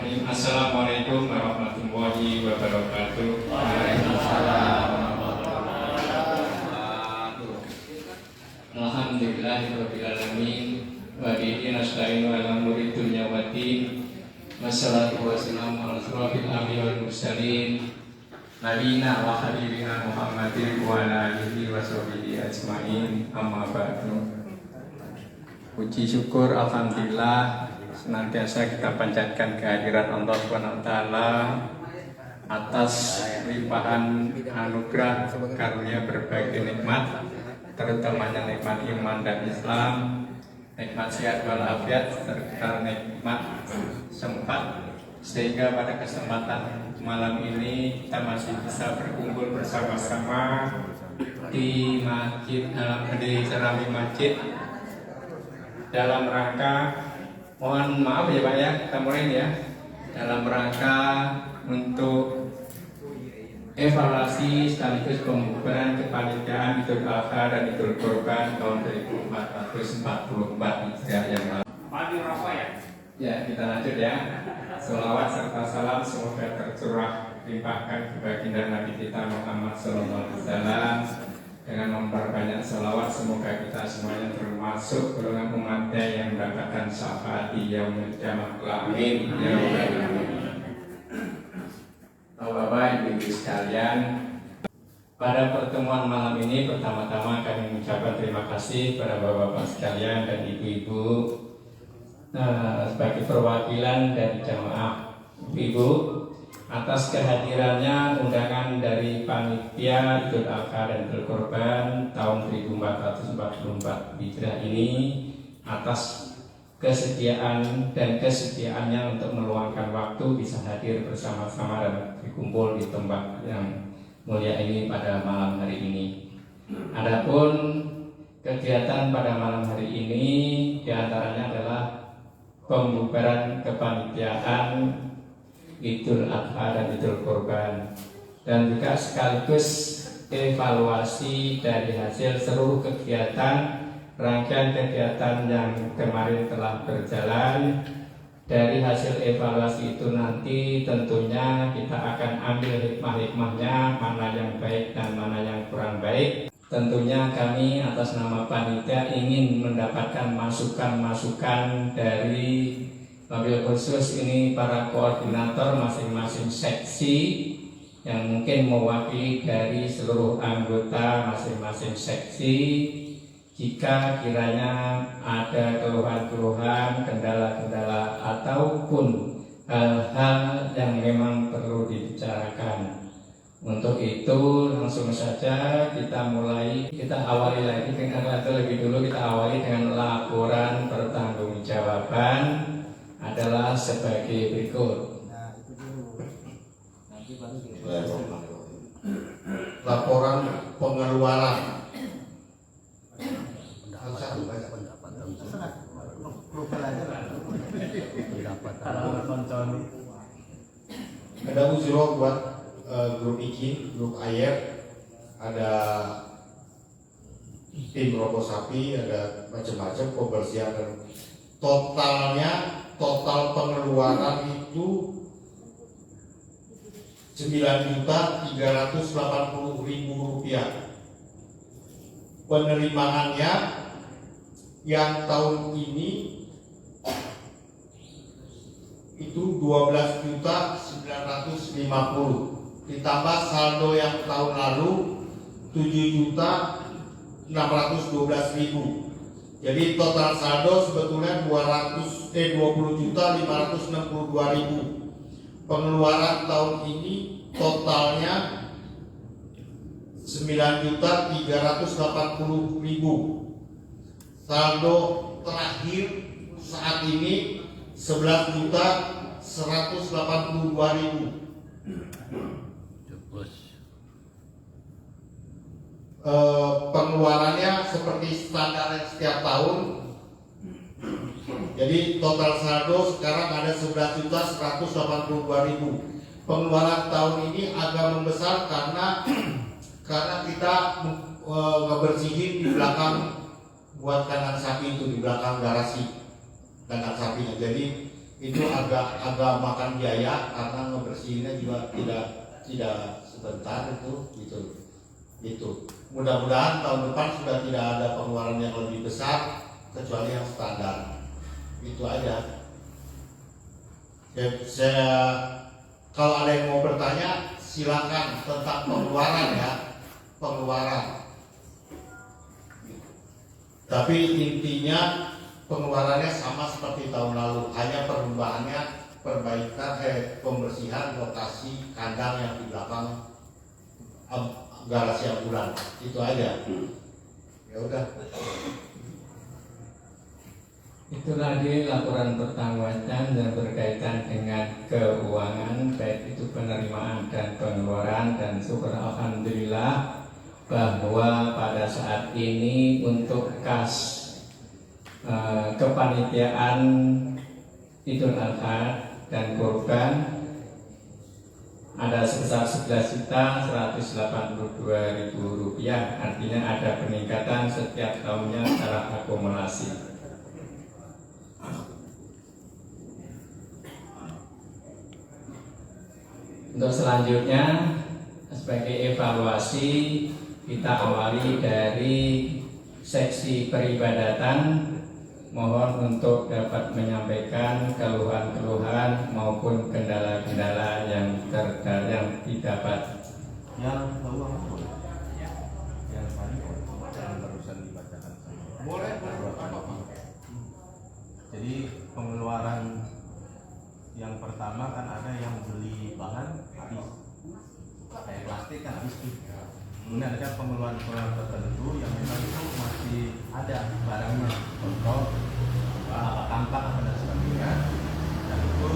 Bismillahirrahmanirrahim. Assalamualaikum warahmatullahi wabarakatuh. Waalaikumsalam. Alhamdulillahirabbil alamin. Wa bihi nasta'inu ala umuri dunya waddin. Wassalatu wassalamu ala asyrofil anbiya'i wal mursalin. Nabiyina wa habibina Muhammadin wa ala alihi wa sahbihi ajmain. Amma ba'du. Puji syukur alhamdulillah senantiasa kita panjatkan kehadirat Allah SWT atas limpahan anugerah karunia berbagai nikmat, terutamanya nikmat iman dan Islam, nikmat sehat walafiat, serta nikmat sempat, sehingga pada kesempatan malam ini kita masih bisa berkumpul bersama-sama di masjid, di Serambi Masjid, dalam rangka, mohon maaf ya Pak ya, kita mulai ya, dalam rangka untuk evaluasi sekaligus pembubaran kepanitiaan Idul Adha dan Idul Kurban tahun 1444 Hijriah yang lalu. Ya, kita lanjut ya. Selawat serta salam semoga tercurah limpahkan ke baginda Nabi kita Muhammad SAW. Dengan memperbanyak selawat, semoga kita semuanya termasuk golongan umatnya yang mendapatkan syafaat di yaumil qiyamah. Amin. Ya rabbal alamin. Bapak Ibu sekalian, pada pertemuan malam ini pertama-tama kami mengucapkan terima kasih kepada bapak-bapak sekalian dan ibu-ibu sebagai perwakilan dari jamaah ibu atas kehadirannya undangan dari panitia Idul Adha dan Idul Kurban tahun 1444 Hijriah ini, atas kesediaan dan kesediaannya untuk meluangkan waktu bisa hadir bersama-sama dan berkumpul di tempat yang mulia ini pada malam hari ini. Adapun kegiatan pada malam hari ini diantaranya adalah pembubaran kepanitiaan Idul Adha dan Idul Kurban, dan juga sekaligus evaluasi dari hasil seluruh kegiatan, rangkaian kegiatan yang kemarin telah berjalan. Dari hasil evaluasi itu nanti tentunya kita akan ambil hikmah-hikmahnya, mana yang baik dan mana yang kurang baik. Tentunya kami atas nama panitia ingin mendapatkan masukan-masukan dari wabil khusus ini para koordinator masing-masing seksi yang mungkin mewakili dari seluruh anggota masing-masing seksi. Jika kiranya ada keluhan-keluhan, kendala-kendala ataupun hal-hal yang memang perlu dibicarakan, untuk itu langsung saja kita awali lagi dengan laporan pertanggungjawaban adalah sebagai berikut. Laporan pengeluaran. Ada usul buat grup iki, grup ayer, ada tim rokok sapi, ada macam-macam pembersihan, dan total pengeluaran itu 9.380.000 rupiah. Penerimaannya yang tahun ini itu 12.950, ditambah saldo yang tahun lalu 7.612.000. Jadi total saldo sebetulnya 20.562.000. Pengeluaran tahun ini totalnya 9.380.000. Saldo terakhir saat ini 11.182.000. Pengeluarannya seperti standar setiap tahun. Jadi total saldo sekarang ada 11.182.000. Pengeluaran tahun ini agak membesar karena kita ngebersihin di belakang buat kandang sapi itu, di belakang garasi kandang sapinya. Jadi itu agak makan biaya karena ngebersihinnya juga tidak sebentar itu. Mudah-mudahan tahun depan sudah tidak ada pengeluaran yang lebih besar kecuali yang standar. Itu aja. Saya kalau ada yang mau bertanya silakan tentang pengeluaran ya, pengeluaran. Tapi intinya pengeluarannya sama seperti tahun lalu, hanya perubahannya perbaikan pembersihan lokasi kandang yang di belakang garasi ambulan. Itu aja. Ya udah. Itu tadi laporan pertanggungan yang berkaitan dengan keuangan, baik itu penerimaan dan pengeluaran, dan syukur alhamdulillah bahwa pada saat ini untuk kas kepanitiaan Idul Adha dan kurban ada sebesar Rp11.182.000, artinya ada peningkatan setiap tahunnya secara akumulasi. Untuk selanjutnya sebagai evaluasi kita awali dari seksi peribadatan. Mohon untuk dapat menyampaikan keluhan-keluhan maupun kendala-kendala yang didapat. Yang bawah boleh. Yang paling yang barusan dibacakan sama. Boleh. Jadi pengeluaran yang pertama kan ada yang beli bahan habis, kayak plastik kan habis tuh. Kemudian ada pengeluaran tertentu yang memang itu masih ada barangnya, contoh tampak apa dan sebagainya, dan itu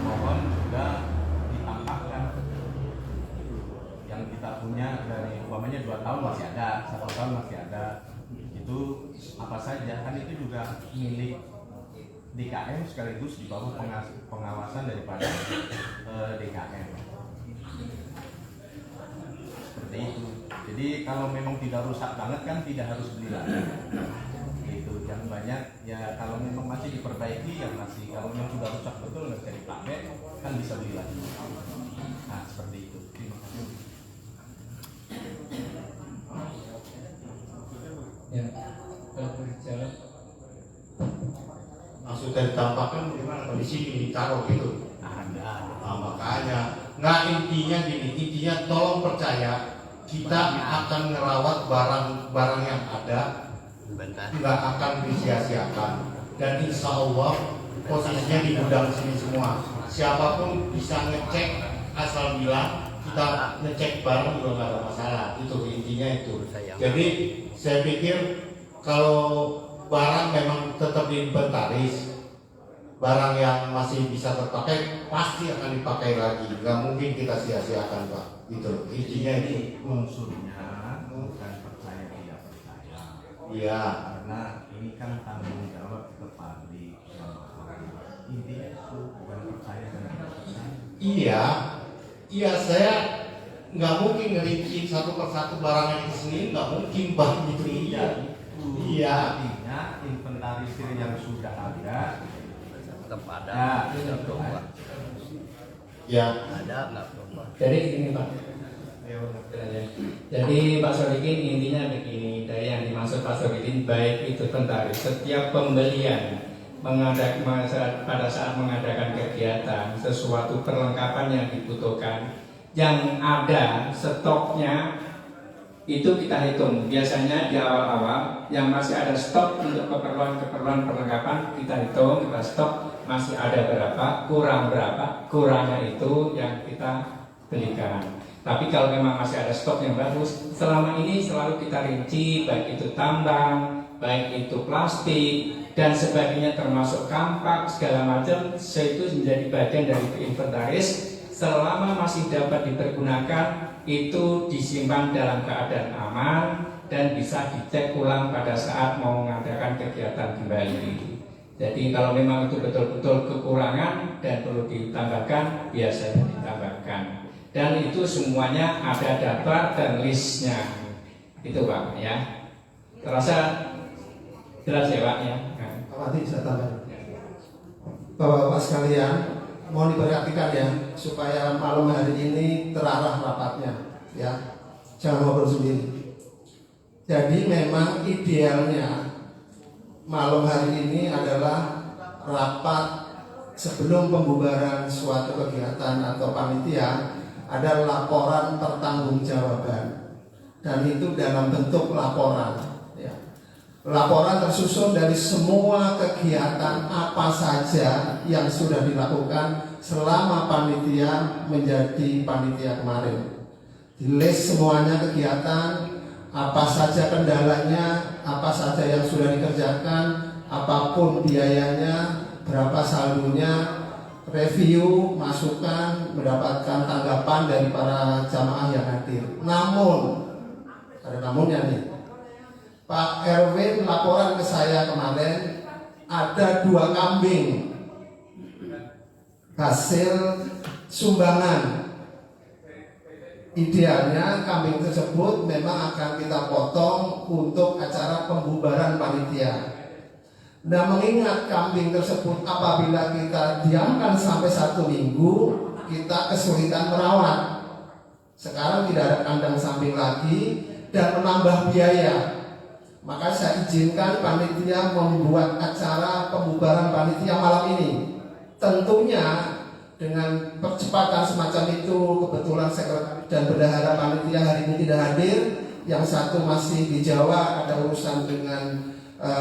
mohon juga ditampakkan. Yang kita punya dari umpamanya 2 tahun masih ada, 1 tahun masih ada, itu apa saja kan itu juga milik DKM sekaligus di bawah pengawasan daripada DKM. Seperti itu. Jadi kalau memang tidak rusak banget kan tidak harus beli lagi. Itu yang banyak ya, kalau memang masih diperbaiki ya masih, kalau memang sudah rusak betul nggak bisa dipakai kan bisa beli lagi. Nah seperti itu. Terima kasih. Ya, berjawab. Maksudnya ditampakkan bagaimana? Di sini ditaruh gitu. Ada. Nah, makanya nggak, intinya gini, intinya tolong percaya kita akan merawat barang-barang yang ada, nggak akan disia-siakan, dan insya Allah posisinya di gudang sini semua. Siapapun bisa ngecek, asal bilang kita ngecek barang juga nggak ada masalah. Itu intinya itu. Jadi saya pikir kalau barang memang tetap diinventaris, barang yang masih bisa terpakai pasti akan dipakai lagi, nggak mungkin kita sia-siakan Pak. Itu intinya itu. Unsurnya bukan percaya tidak percaya. Iya. Karena ini kan tanggung jawab kepabrik. Intinya itu bukan percaya dan tidak percaya. Iya saya nggak mungkin ngerinci satu persatu barang yang kesini, nggak mungkin Pak gitu. Iya. Artinya inventarisir yang sudah ada tetap ada, nah, tidak berubah. Ya. Ada nggak berubah. Jadi gini Pak. Jadi Pak Solikin intinya begini, dari yang dimaksud Pak Solikin baik itu inventaris, setiap pembelian pada saat mengadakan kegiatan sesuatu perlengkapan yang dibutuhkan yang ada stoknya itu kita hitung. Biasanya di awal-awal yang masih ada stok untuk keperluan perlengkapan kita hitung, kita stok masih ada berapa, kurang berapa, kurangnya itu yang kita belikan. Tapi kalau memang masih ada stok yang bagus, selama ini selalu kita rinci, baik itu tambang, baik itu plastik dan sebagainya, termasuk kampak segala macam, itu menjadi bagian dari inventaris. Selama masih dapat dipergunakan, itu disimpan dalam keadaan aman dan bisa dicek ulang pada saat mau mengadakan kegiatan kembali. Jadi kalau memang itu betul-betul kekurangan dan perlu ditambahkan, biasanya ditambahkan. Dan itu semuanya ada daftar dan listnya. Itu Pak ya. Terasa jelas ya Pak ya. Pak Adi, saya tambah. Bapak-bapak sekalian, mohon diperhatikan ya, supaya malam hari ini terarah rapatnya, ya. Jangan ngobrol sendiri. Jadi memang idealnya malam hari ini adalah rapat sebelum pembubaran suatu kegiatan atau panitia, ada laporan pertanggungjawaban, dan itu dalam bentuk laporan. Laporan tersusun dari semua kegiatan apa saja yang sudah dilakukan selama panitia menjadi panitia kemarin. Di-list semuanya kegiatan, apa saja kendalanya, apa saja yang sudah dikerjakan, apapun biayanya, berapa saldonya, review, masukan, mendapatkan tanggapan dari para jamaah yang hadir. Namun, ada namunnya nih. Pak Erwin laporan ke saya kemarin ada 2 kambing hasil sumbangan. Idealnya kambing tersebut memang akan kita potong untuk acara pembubaran panitia. Nah, mengingat kambing tersebut apabila kita diamkan sampai 1 minggu, kita kesulitan merawat. Sekarang tidak ada kandang samping lagi dan menambah biaya. Maka saya izinkan panitia membuat acara pembubaran panitia malam ini. Tentunya dengan percepatan semacam itu, kebetulan sekretaris dan bendahara panitia hari ini tidak hadir. Yang satu masih di Jawa, ada urusan dengan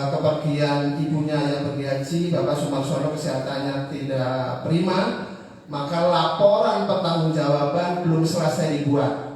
kepergian ibunya yang pergi haji. Bapak Sumarsono kesehatannya tidak prima. Maka laporan pertanggungjawaban belum selesai dibuat.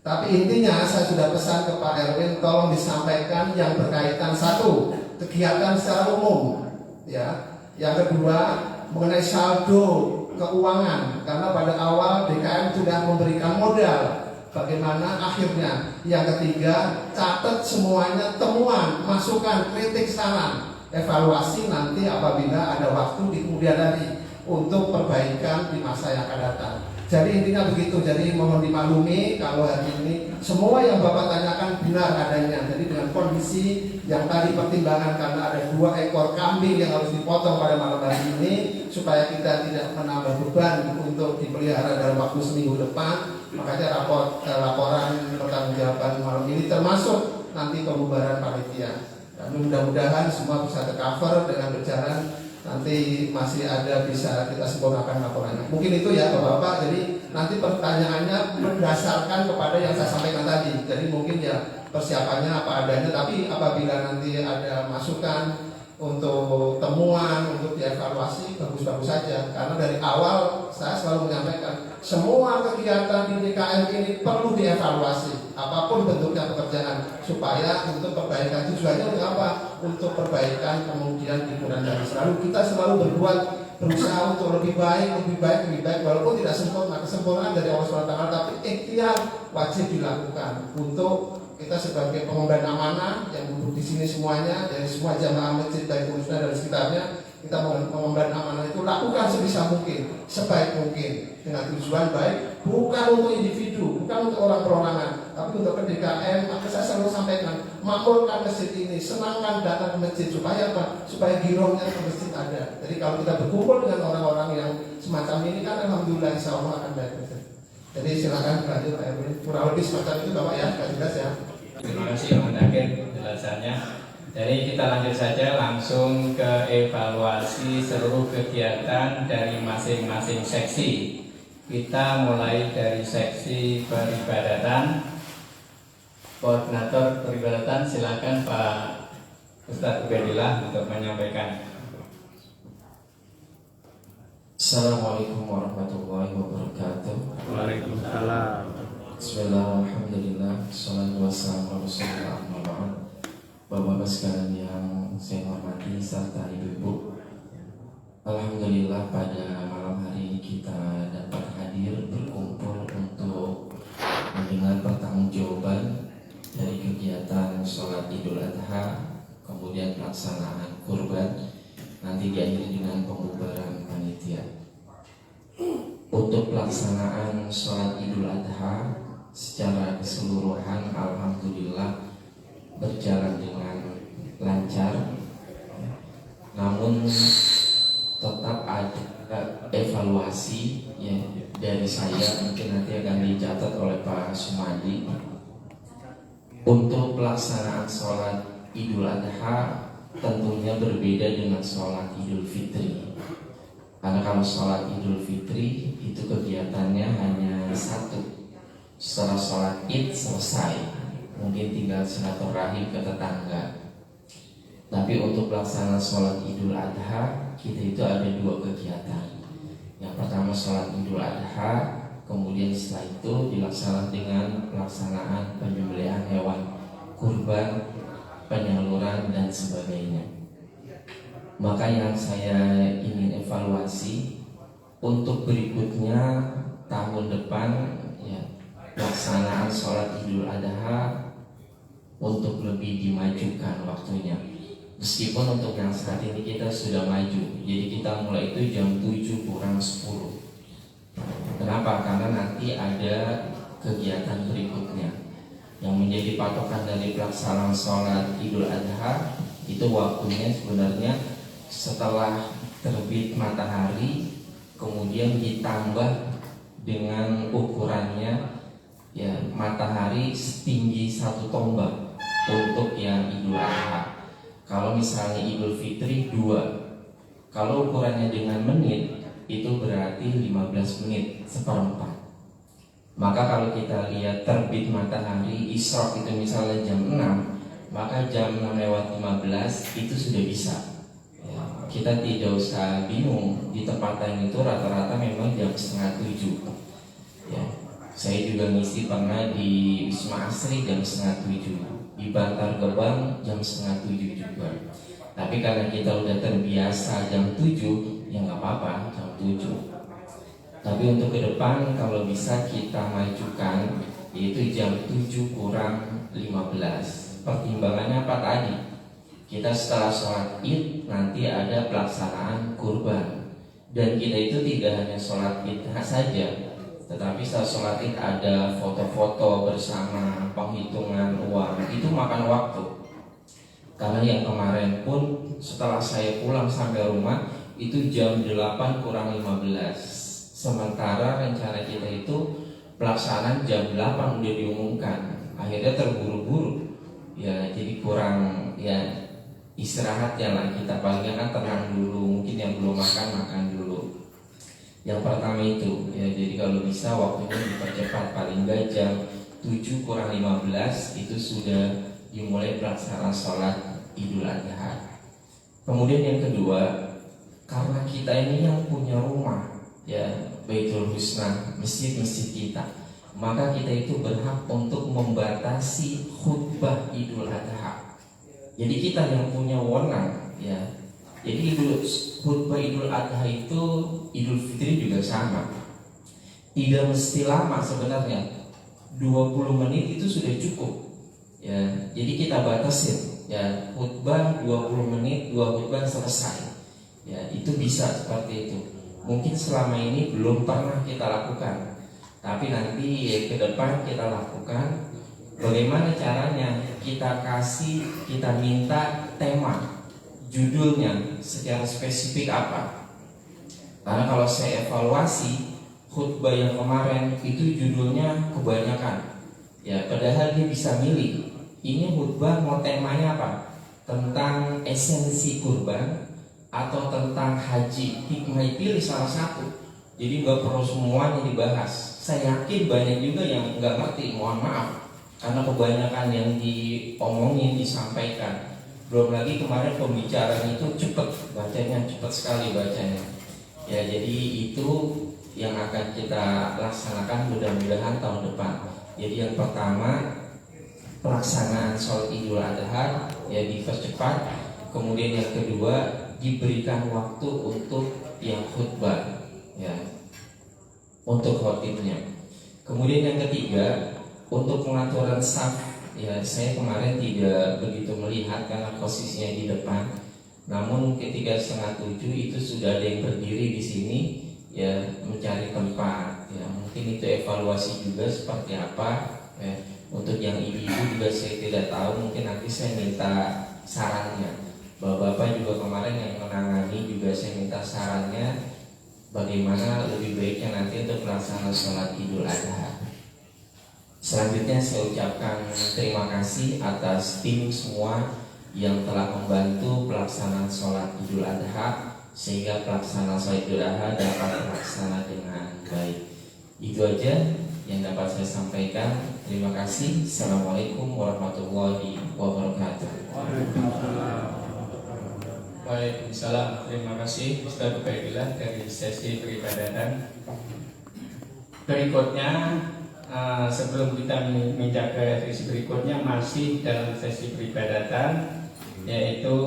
Tapi intinya saya sudah pesan ke Pak Erwin, tolong disampaikan yang berkaitan 1, kegiatan secara umum, ya. Yang kedua, mengenai saldo keuangan, karena pada awal DKM sudah memberikan modal. Bagaimana akhirnya? Yang ketiga, catat semuanya temuan, masukan, kritik, saran, evaluasi nanti apabila ada waktu di kemudian hari untuk perbaikan di masa yang akan datang. Jadi intinya begitu. Jadi mohon dimaklumi kalau hari ini semua yang Bapak tanyakan benar adanya. Jadi dengan kondisi yang tadi pertimbangan karena ada 2 ekor kambing yang harus dipotong pada malam hari ini, supaya kita tidak menambah beban untuk dipelihara dalam waktu seminggu depan, makanya laporan pertanggungjawaban malam ini termasuk nanti pembubaran panitia. Dan mudah-mudahan semua bisa tercover dengan berjalan. Nanti masih ada bisa kita sempurnakan laporannya. Mungkin itu ya Bapak-Bapak. Jadi nanti pertanyaannya berdasarkan kepada yang saya sampaikan tadi. Jadi mungkin ya persiapannya apa adanya. Tapi apabila nanti ada masukan untuk temuan, untuk dievaluasi, bagus-bagus saja. Karena dari awal saya selalu menyampaikan semua kegiatan di DKM ini perlu dievaluasi, apapun bentuknya pekerjaan, supaya untuk perbaikan. Tujuannya untuk apa? Untuk perbaikan kemudian di kemudian hari. Kita selalu berusaha untuk lebih baik, walaupun tidak sempurna. Kesempurnaan dari Allah SWT, tapi ikhtiar wajib dilakukan untuk kita sebagai pengemban amanah yang duduk di sini semuanya, dari semua jamaah masjid baik Musnah dan sekitarnya, kita mengemban amanah itu lakukan sebisa mungkin, sebaik mungkin, dengan tujuan baik, bukan untuk individu, bukan untuk orang perorangan, tapi untuk DKM. Maka saya selalu sampaikan, makmurkan masjid ini, senangkan datang ke masjid, supaya apa? Supaya girohnya ke masjid ada. Jadi kalau kita berkumpul dengan orang-orang yang semacam ini kan alhamdulillah insya Allah akan baik. Jadi silakan lanjut Pak Erwin. Kurang lebih semacam itu Bapak ya, Pak jelas ya. Terima kasih Pak Mendagri penjelasannya. Jadi kita lanjut saja langsung ke evaluasi seluruh kegiatan dari masing-masing seksi. Kita mulai dari seksi peribadatan. Koordinator peribadatan silakan Pak Ustadz Ubedillah untuk menyampaikan. Assalamualaikum warahmatullahi wabarakatuh. Waalaikumsalam. Bismillahirrahmanirrahim. Salatu wassalamu ala Rasulillah. Bapak-bapak sekalian yang saya hormati serta ibu-ibu, alhamdulillah pada malam hari ini kita dapat hadir berkumpul untuk mendengar pertanggungjawaban dari kegiatan sholat Idul Adha, kemudian pelaksanaan kurban, nanti diakhiri dengan pembubaran panitia. Untuk pelaksanaan sholat Idul Adha secara keseluruhan alhamdulillah berjalan dengan lancar, namun tetap ada evaluasi ya dari saya, mungkin nanti akan dicatat oleh Pak Sumadi untuk pelaksanaan sholat Idul Adha. Tentunya berbeda dengan sholat Idul Fitri, karena kalau sholat Idul Fitri itu kegiatannya hanya satu, setelah sholat Id selesai, mungkin tinggal silaturahim ke tetangga. Tapi untuk pelaksanaan sholat Idul Adha, kita itu ada dua kegiatan. Yang pertama sholat Idul Adha, kemudian setelah itu dilaksanakan dengan pelaksanaan penyembelihan hewan kurban, penyaluran dan sebagainya. Maka yang saya ingin evaluasi untuk berikutnya tahun depan ya, pelaksanaan sholat Idul Adha untuk lebih dimajukan waktunya. Meskipun untuk yang saat ini kita sudah maju, jadi kita mulai itu jam 7 kurang 10. Kenapa? Karena nanti ada kegiatan berikutnya yang menjadi patokan dari pelaksanaan sholat Idul Adha. Itu waktunya sebenarnya setelah terbit matahari, kemudian ditambah dengan ukurannya ya matahari setinggi 1 tombak untuk yang Idul Adha. Kalau misalnya Idul Fitri 2, kalau ukurannya dengan menit itu berarti 15 menit seperempat. Maka kalau kita lihat terbit matahari isyraq itu misalnya jam 6, maka jam 6:15 itu sudah bisa ya, kita tidak usah bingung. Di tempat lain itu rata-rata memang jam 6:30 ya. Saya juga ngisi pernah di Wisma Asri jam 6:30, di Bantar Gebang jam 6:30 juga. Tapi karena kita udah terbiasa jam 7, ya nggak apa-apa jam 7. Tapi untuk ke depan kalau bisa kita majukan yaitu jam 7 kurang 15. Pertimbangannya apa tadi? Kita setelah sholat Id nanti ada pelaksanaan kurban. Dan kita itu tidak hanya sholat Id saja, tetapi setelah sholat Id ada foto-foto bersama, penghitungan uang. Itu makan waktu. Karena yang kemarin pun setelah saya pulang sampai rumah itu jam 8 kurang 15. Sementara rencana kita itu pelaksanaan jam 8 udah diumumkan. Akhirnya terburu-buru ya, jadi kurang ya istirahat ya lah. Kita paling kan tenang dulu, mungkin yang belum makan dulu. Yang pertama itu ya, jadi kalau bisa waktunya dipercepat, paling enggak jam 7 kurang 15 itu sudah dimulai pelaksanaan sholat Idul Adha. Kemudian yang kedua, karena kita ini yang punya rumah ya, Baitul Husna, masjid-masjid kita, maka kita itu berhak untuk membatasi khutbah Idul Adha. Jadi kita yang punya wewenang ya. Jadi khutbah Idul Adha itu, Idul Fitri juga sama. Tidak mesti lama sebenarnya. 20 menit itu sudah cukup. Ya, jadi kita batasin ya, khutbah 20 menit, 2 khutbah selesai. Ya, itu bisa seperti itu. Mungkin selama ini belum pernah kita lakukan, tapi nanti ya, ke depan kita lakukan. Bagaimana caranya? Kita minta tema, judulnya secara spesifik apa. Karena kalau saya evaluasi khutbah yang kemarin itu judulnya kebanyakan ya, padahal dia bisa milih ini khutbah mau temanya apa, tentang esensi kurban atau tentang haji. Hikmah pilih salah satu, jadi nggak perlu semuanya dibahas. Saya yakin banyak juga yang nggak ngerti, mohon maaf, karena kebanyakan yang diomongin, disampaikan. Belum lagi kemarin pembicaraan itu cepet bacanya, cepet sekali bacanya ya. Jadi itu yang akan kita laksanakan mudah-mudahan tahun depan. Jadi yang pertama pelaksanaan sholat Idul Adha ya dipercepat. Kemudian yang kedua diberikan waktu untuk yang khutbah ya, untuk khotibnya. Kemudian yang ketiga untuk pengaturan saf ya, saya kemarin tidak begitu melihat karena posisinya di depan. Namun ketika 6:30 itu sudah ada yang berdiri di sini ya, mencari tempat ya. Mungkin itu evaluasi juga seperti apa ya. Untuk yang ibu-ibu juga saya tidak tahu, mungkin nanti saya minta sarannya. Bapak-bapak juga kemarin yang menangani juga saya minta sarannya bagaimana lebih baiknya nanti untuk pelaksanaan sholat Idul Adha. Selanjutnya saya ucapkan terima kasih atas tim semua yang telah membantu pelaksanaan sholat Idul Adha sehingga pelaksanaan sholat Idul Adha dapat terlaksana dengan baik. Itu aja yang dapat saya sampaikan. Terima kasih. Assalamualaikum warahmatullahi wabarakatuh. Waalaikumsalam. Terima kasih Ustaz Ubaidillah dari sesi peribadatan. Berikutnya, sebelum kita menginjak ke sesi berikutnya, masih dalam sesi peribadatan, yaitu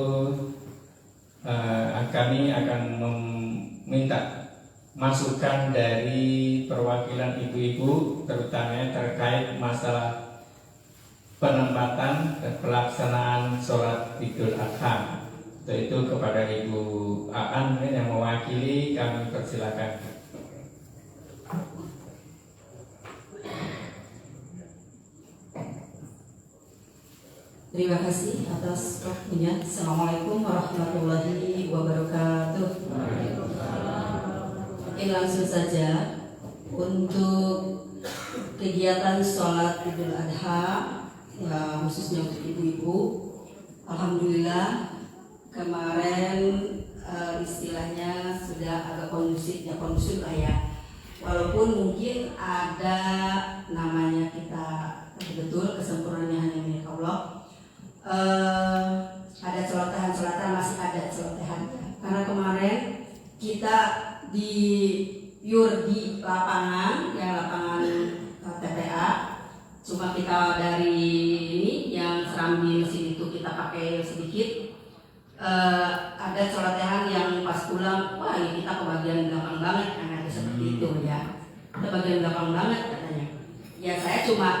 kami akan meminta masukan dari perwakilan ibu-ibu, terutama terkait masalah penempatan dan pelaksanaan sholat Idul Adha. Itu kepada Ibu Aan yang mewakili, kami persilakan. Terima kasih atas waktunya. Assalamualaikum warahmatullahi wabarakatuh. Oke, langsung saja untuk kegiatan sholat Idul Adha, ya, khususnya untuk ibu-ibu. Alhamdulillah kemarin istilahnya sudah agak kondusif lah ya. Walaupun mungkin ada namanya kita betul kesempurnaannya hanya milik Allah. Ada celotehan masih ada celotehan karena kemarin kita di lapangan TPA, cuma kita dari ini yang serambi mesin itu kita pakai sedikit. Ada celotehan yang pas pulang, wah ini kita ke bagian belakang banget, karena ada seperti itu ya. Kita bagian belakang banget katanya. Ya saya cuma,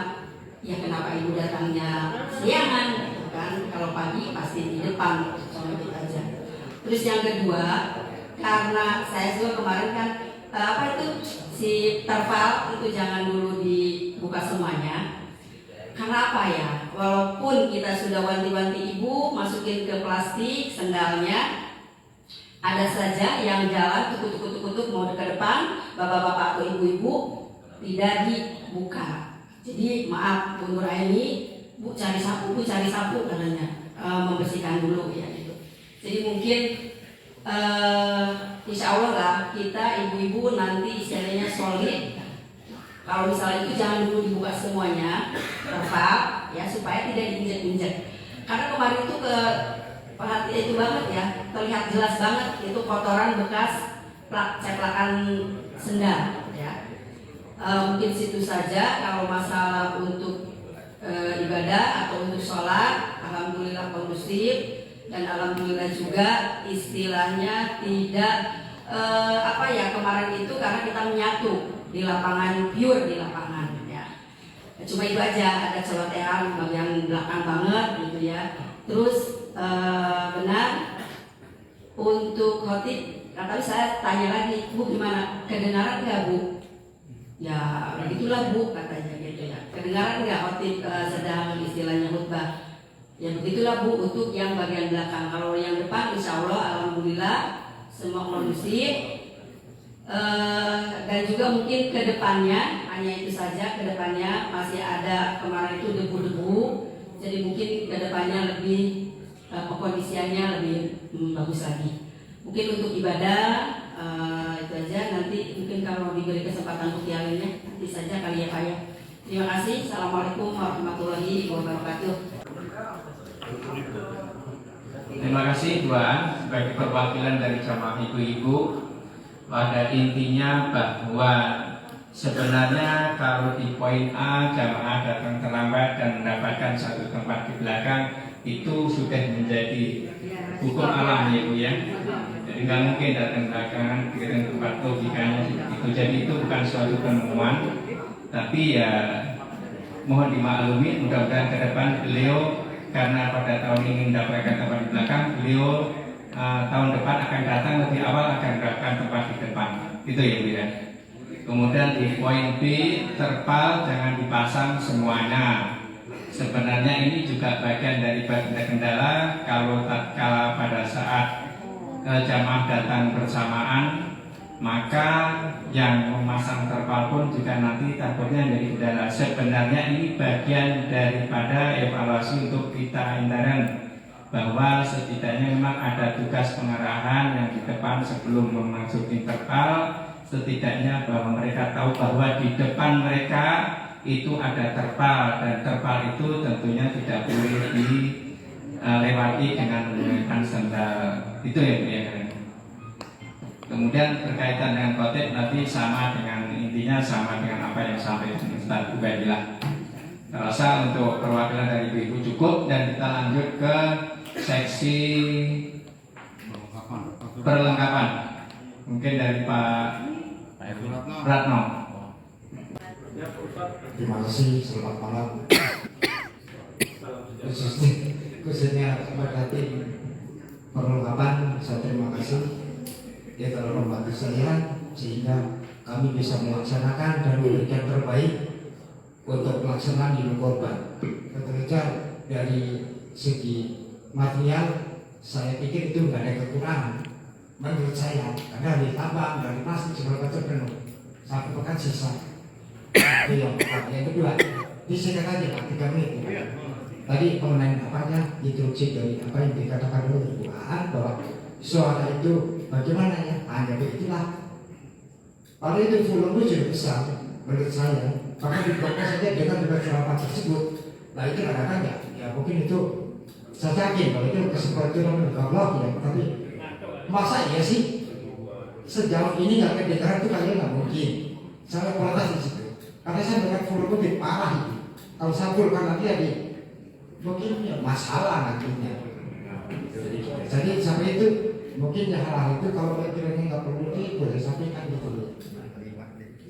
ya kenapa ibu datangnya siangan gitu kan? Kalau pagi pasti di depan, cuma gitu aja. Terus yang kedua, karena saya juga kemarin kan si terpal itu jangan dulu dibuka semuanya. Karena apa ya? Walaupun kita sudah wanti-wanti ibu masukin ke plastik sendalnya, ada saja yang jalan tukuk-tukuk mau ke depan, bapak-bapak atau ibu-ibu tidak dibuka. Jadi maaf Bu Nuraini, Bu cari sapu katanya, membersihkan dulu ya gitu. Jadi mungkin insya Allah lah kita ibu-ibu nanti istilahnya solid. Kalau misalnya itu jangan dulu dibuka semuanya, terpal ya supaya tidak diinjek-injek. Karena kemarin itu perhatian itu banget ya, terlihat jelas banget itu kotoran bekas ceplakan sendal ya. Mungkin situ saja. Kalau masalah untuk ibadah atau untuk sholat, alhamdulillah kondusif dan alhamdulillah juga istilahnya tidak kemarin itu karena kita menyatu di lapangan, pure di lapangan ya. Cuma itu aja, ada celotehan bagian belakang banget gitu ya. Terus benar untuk khotib, tapi saya tanya lagi, Bu gimana? Kedengaran nggak Bu? Ya begitulah Bu katanya gitu ya. Kedengaran nggak khotib sedang istilahnya khutbah? Ya begitulah Bu untuk yang bagian belakang. Kalau yang depan insya Allah alhamdulillah semua kondusif. Dan juga mungkin ke depannya, hanya itu saja, ke depannya masih ada kemarin itu debu-debu, jadi mungkin ke depannya lebih kondisiannya lebih bagus lagi. Mungkin untuk ibadah itu aja, nanti mungkin kalau diberi kesempatan untuk yang lainnya nanti saja kali ya Pak ya. Terima kasih. Assalamualaikum warahmatullahi wabarakatuh. Terima kasih Tuan sebagai perwakilan dari jamaah ibu-ibu. Pada intinya bahwa sebenarnya kalau di poin A jamaah datang terlambat dan mendapatkan satu tempat di belakang itu sudah menjadi hukum alam ya Bu ya. Jadi nggak mungkin datang belakangan di tempat logikanya itu. Jadi itu bukan suatu penemuan, tapi ya mohon dimaklumi. Mudah-mudahan ke depan beliau karena pada tahun ini mendapatkan tempat di belakang, beliau tahun depan akan datang lebih awal akan mendapatkan tempat di depan. Itu ya Bu ya. Kemudian di poin B, terpal jangan dipasang semuanya. Sebenarnya ini juga bagian dari kendala kalau tatkala pada saat jamaah datang bersamaan maka yang memasang terpal pun juga nanti takutnya jadi kendala. Sebenarnya ini bagian daripada evaluasi untuk kita intern, bahwa setidaknya memang ada tugas pengarahan yang di depan sebelum memasuki terpal, setidaknya bahwa mereka tahu bahwa di depan mereka itu ada terpal, dan terpal itu tentunya tidak boleh dilewati dengan menggunakan sendal. Itu ya Bu ya. Kemudian berkaitan dengan khotib nanti sama dengan, intinya sama dengan apa yang sampai Ustaz Ubaidilah. Rasa untuk perwakilan dari ibu-ibu cukup, dan kita lanjut ke seksi perlengkapan. Mungkin dari Pak Ratno. Terima kasih, selamat malam. Khususnya kepada tim perlengkapan, saya terima kasih. Dia telah membantu saya sehingga kami bisa melaksanakan dan memberikan terbaik untuk pelaksanaan hidup korban. Tentunya dari segi material, saya pikir itu nggak ada kekurangan menurut saya, karena dari tambang, dari plastik segala macam penuh. Satu pekan sisa. Itu yang pertama. Yang kedua, disingkat aja Pak, 3 menit. Tadi mengenai apanya instruksi dari apa yang dikatakan oleh Bu Aan bahwa suara itu bagaimana ya? Hanya begitulah. Kalau itu volume sudah besar menurut saya, maka dibuatnya saja dengan beberapa tersebut. Nah itu kadang-kadang ya mungkin itu saya yakin kalau itu kesempatan Allah ya, tapi masa iya sih sejauh ini nggak kedengaran itu kayaknya nggak mungkin. Saya protes di situ karena saya melihat volume lebih parah itu. Kalau saya fullkan nanti ada mungkin ya masalah nantinya. Jadi sampai itu mungkin ya hal-hal itu kalau kiranya nggak perlu boleh sampaikan gitu loh.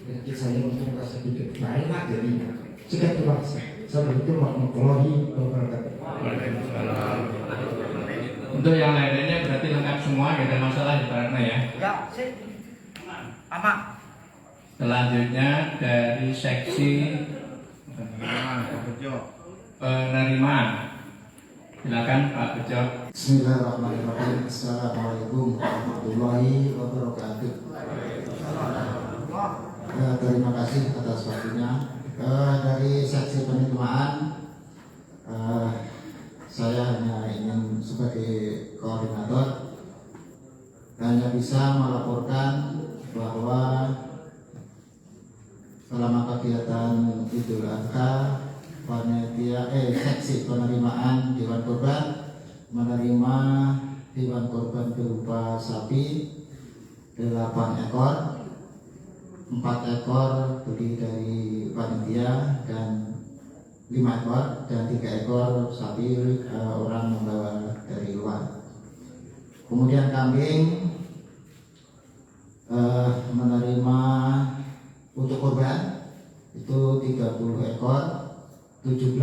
Jadi saya mungkin merasa sedikit nggak enak jadinya. Sudah terima kasih. Assalamualaikum warahmatullahi wabarakatuh. Untuk yang lainnya berarti lengkap semua, gak ada masalah di Baratna ya. Ya, sih. Apa? Selanjutnya dari seksi penerimaan. Silakan Pak Bejo. Bismillahirrahmanirrahim. Assalamualaikum warahmatullahi wabarakatuh. Ya, terima kasih atas waktunya. Dari seksi penerimaan, saya hanya ingin sebagai koordinator hanya bisa melaporkan bahwa selama kegiatan Idul Adha, panitia seksi penerimaan hewan kurban menerima hewan kurban berupa sapi 8 ekor, 4 ekor beli dari panitia dan 5 ekor, dan 3 ekor sapi orang membawa dari luar. Kemudian kambing menerima untuk kurban itu 30 ekor, 17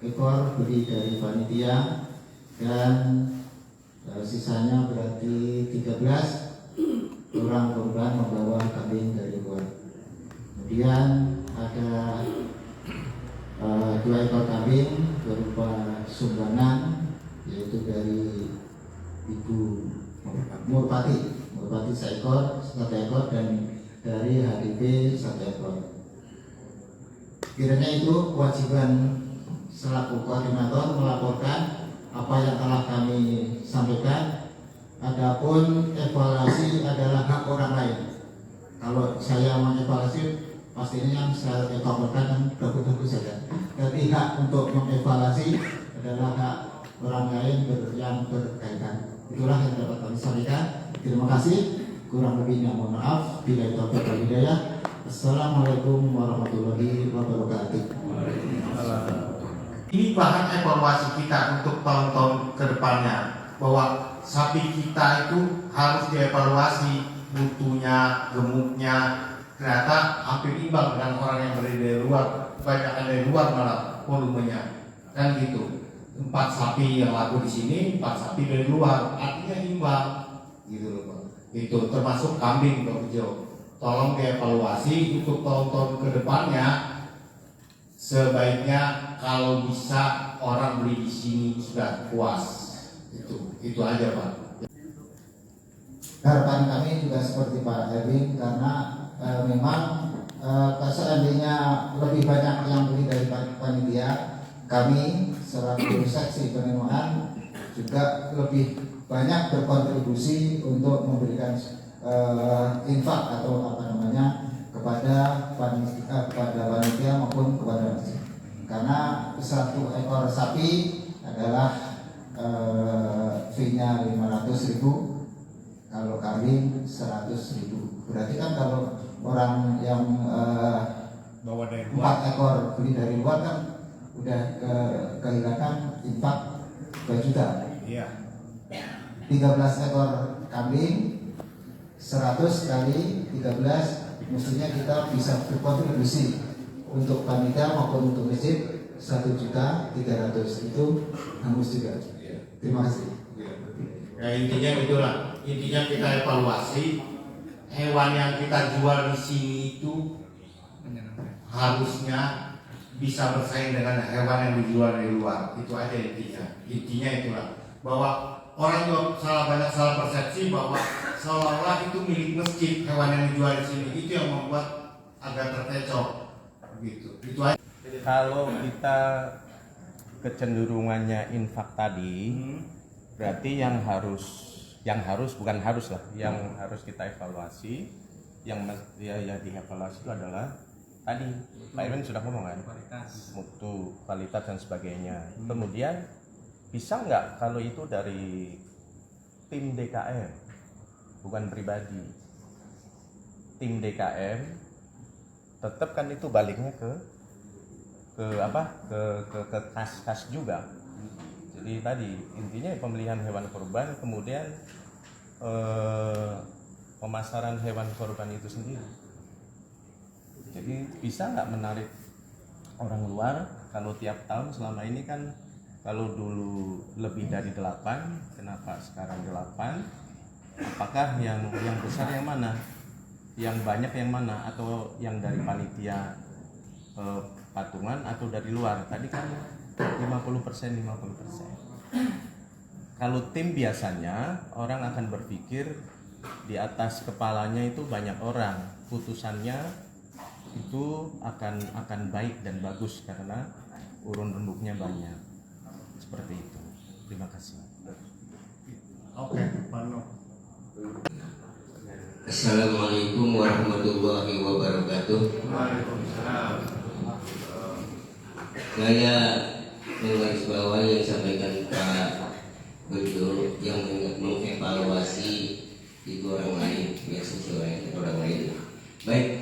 ekor beli dari panitia, dan sisanya berarti 13 orang kurban membawa kambing dari luar. Kemudian ada 2 ekor kambing berupa sumbangan, yaitu dari Ibu Murpati 1 ekor, dan dari HDP 1 ekor. Kiranya itu kewajiban selaku koordinator melaporkan apa yang telah kami sampaikan. Adapun evaluasi adalah hak orang lain. Kalau saya mengevaluasi, pastinya saya evaluasikan dan bagus-bagus saja. Tapi hak untuk mengevaluasi adalah hak orang lain yang berkaitan. Itulah yang dapat kami sampaikan. Terima kasih. Kurang lebihnya mohon maaf. Bila taufiq wal hidayah. Assalamualaikum warahmatullahi wabarakatuh. Ini bahan evaluasi kita untuk tahun-tahun ke depannya, bahwa sapi kita itu harus dievaluasi mutunya, gemuknya, ternyata hampir imbang dengan orang yang beli dari luar, banyak dari luar malah volumenya, kan gitu. 4 sapi yang laku di sini, 4 sapi dari luar, artinya imbang, gitu loh Pak. Itu termasuk kambing Pak Bejo. Tolong dievaluasi untuk tahun-tahun ke depannya. Sebaiknya kalau bisa orang beli di sini sudah puas. Itu aja Pak. harapan kami juga seperti Pak Erwin, karena memang seandainya lebih banyak yang beli dari panitia, kami selaku seksi penerimaan juga lebih banyak berkontribusi untuk memberikan infak atau kepada panitia maupun kepada masjid. Karena 1 ekor sapi adalah fee-nya 500.000, kalau kambing 100.000. Berarti kan kalau orang yang bawa dari 4 ekor beli dari luar kan udah kehilangan infak 2 juta. Iya. 13 ekor kambing 100 kali 13, mestinya kita bisa berkontribusi untuk panitia maupun untuk masjid 1.300.000. Itu hangus juga. Terima kasih. Ya, intinya itulah. Intinya kita evaluasi hewan yang kita jual di sini itu harusnya bisa bersaing dengan hewan yang dijual dari luar. Itu aja intinya. Intinya itulah bahwa orang juga banyak salah persepsi bahwa seolah-olah itu milik masjid hewan yang dijual di sini. Itu yang membuat agak terkecoh gitu. Itu aja. Kalau kita kecenderungannya infak tadi, berarti yang harus kita evaluasi, yang dievaluasi itu adalah tadi Pak Irwin sudah ngomong kan, mutu, kualitas dan sebagainya. Kemudian bisa nggak kalau itu dari tim DKM, bukan pribadi, tim DKM, tetap kan itu baliknya ke kas juga. Jadi tadi intinya pemilihan hewan kurban, kemudian pemasaran hewan kurban itu sendiri. Jadi bisa nggak menarik orang luar kalau tiap tahun selama ini kan, kalau dulu lebih dari 8, kenapa sekarang 8? Apakah yang besar yang mana? Yang banyak yang mana? Atau yang dari panitia patungan atau dari luar? Tadi kan 50%. Kalau tim biasanya orang akan berpikir di atas kepalanya itu banyak orang, putusannya itu akan baik dan bagus karena urun rembuknya banyak. Seperti itu. Terima kasih. Oke, Pak Nur. Assalamualaikum warahmatullahi wabarakatuh. Waalaikumsalam. Saya menggarisbawahi yang disampaikan Pak Bejo yang mengevaluasi itu orang lain, ya sesuai orang lain. Baik,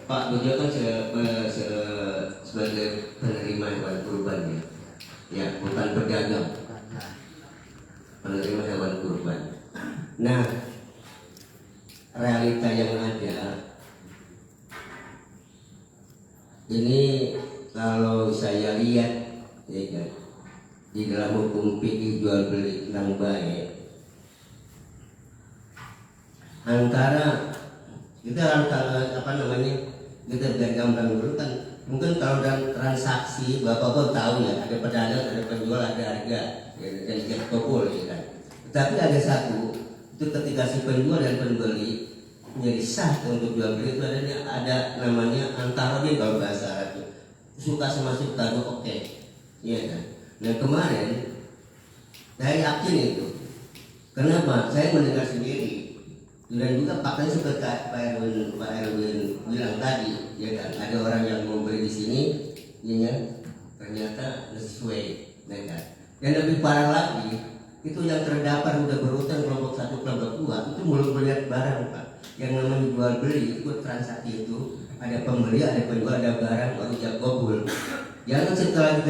Pak Bejo kan sebagai penerima hewan kurban ya, bukan pedagang, penerima hewan kurban. Nah, realita yang ada ini, kalau saya lihat ya kan, di dalam hukum fikih jual beli nang baik, antara kita kita gambaran dulu kan, mungkin kalau dalam transaksi bapak tahu ya, ada pedagang, ada penjual, ada harga, ya, dan tiap toko ya kan. Tetapi ada satu, itu ketika si penjual dan pembeli menjadi sah untuk jual beli, itu ada namanya antarodin kalau bahasa Arab itu, suka sama suka itu oke, ya kan. Dan kemarin saya yakin itu, kenapa? Saya mendengar sendiri dan juga faktanya seperti Pak Erwin bilang tadi, ya kan, ada orang yang mau beli di sini, ya, ternyata sesuai, ya kan. Dan lebih parah lagi, itu yang terdapat udah berutang kelompok 1 kelompok 2 itu belum melihat barang, Pak. Yang namanya jual beli itu transaksi itu ada pembeli, ada penjual, ada barang, baru ijab kabul. Jangan setelah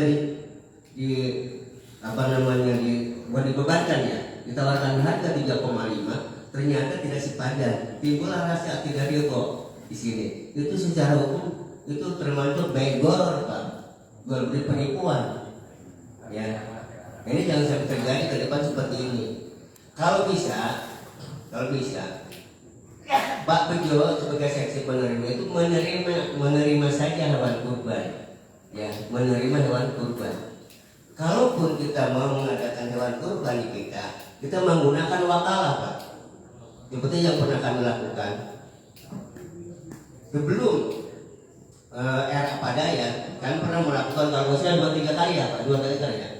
dibebankan ya, ditawarkan harga 3,5, ternyata tidak sepadan, timbullah rasa tidak ridho di sini. Itu secara hukum itu termasuk begor, Pak, jual beli penipuan. Ya, ini jangan sampai terjadi ke depan seperti ini. Kalau bisa Pak Bejo sebagai seksi penerima itu menerima saja hewan kurban, ya, menerima hewan kurban. Kalaupun kita mau mengadakan hewan kurban di kita menggunakan wakalah, Pak. Seperti yang pernah kami lakukan sebelum era Padaya, kami pernah melakukan kalau saya 2-3 kali ya Pak, 2-3 kali ya.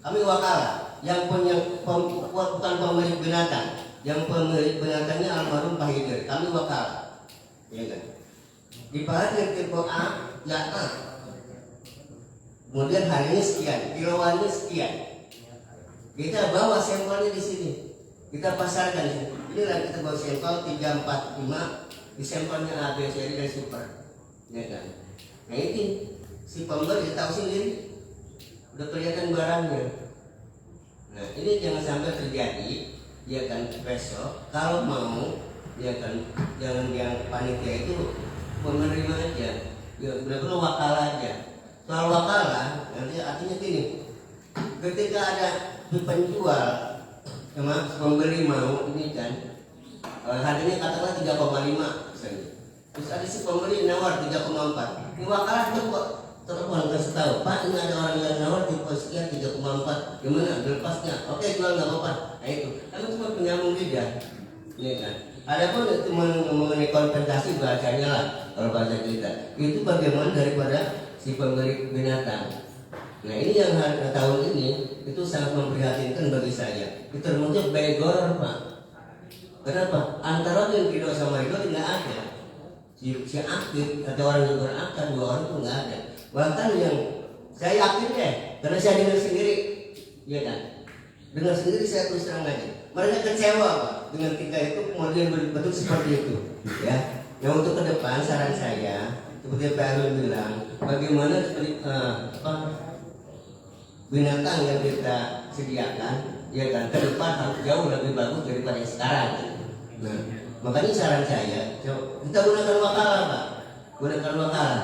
Kami wakala yang punya bukan pemilik binatang, yang pemilik binatangnya almarhum Pak Hidir, kami wakala, ya kan. Dipakai tipe A, ya A. Kemudian harinya sekian, kiloannya sekian. Kita bawa sampelnya di sini, kita pasarkan di sini. Inilah kita bawa sampel 3, 4, 5, di sampelnya A, B, C, D dan super, ya kan. Nah ini si pembeli tahu sendiri, udah kelihatan barangnya. Nah ini jangan sampai terjadi, ya kan, besok kalau mau, ya kan, jangan yang panitia itu menerima aja, ya benar-benar wakala aja. Soal wakala nanti artinya gini, ketika ada penjual sama pembeli mau ini kan, harganya katakanlah 3,5 misalnya, terus ada si pembeli nawar 3,4, ini wakala itu kok telepon kasih tahu, Pak ini ada orang yang nawar tipe sekian 3,4, gimana lepasnya? Oke jual nggak apa-apa. Nah itu kami cuma penyambung lidah, ini kan. Adapun itu mengenai kompensasi bahasanya lah, kalau bahasa kita itu bagaimana daripada si pembeli binatang. Nah ini yang tahun ini itu sangat memprihatinkan bagi saya. Itu termasuk begor Pak. Kenapa? Antara yang Ridho sama Ridho tidak ada. Si aktif atau orang yang berakal 2 orang itu nggak ada. Bahkan yang saya yakin deh, karena saya dengar sendiri, ya kan. Dengar sendiri saya terus terang aja. Mereka kecewa Pak dengan kita itu kemudian berbentuk seperti itu. Ya. Nah untuk ke depan saran saya seperti Pak Erwin bilang, bagaimana binatang yang kita sediakan, ya kan, ke depan harus jauh lebih bagus daripada yang sekarang. Nah, makanya saran saya, kita gunakan wakala Pak, gunakan wakala,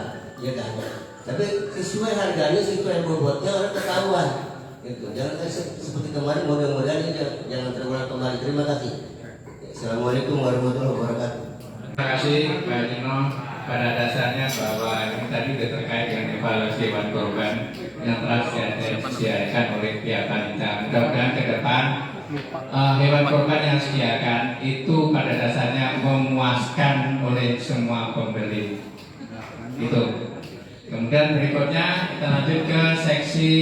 ya kan. Tapi sesuai harganya, sesuai bobotnya orang ketahuan. Gitu. Jangan seperti kemarin, mudah-mudahan ini jangan terulang kembali. Terima kasih. Assalamualaikum warahmatullahi wabarakatuh. Terima kasih Pak Dino. Pada dasarnya bahwa ini tadi sudah terkait dengan evaluasi hewan kurban yang telah disediakan oleh pihak panitia. Mudah-mudahan ke depan hewan kurban yang disediakan itu pada dasarnya memuaskan oleh semua pembeli. Itu. Kemudian berikutnya kita lanjut ke seksi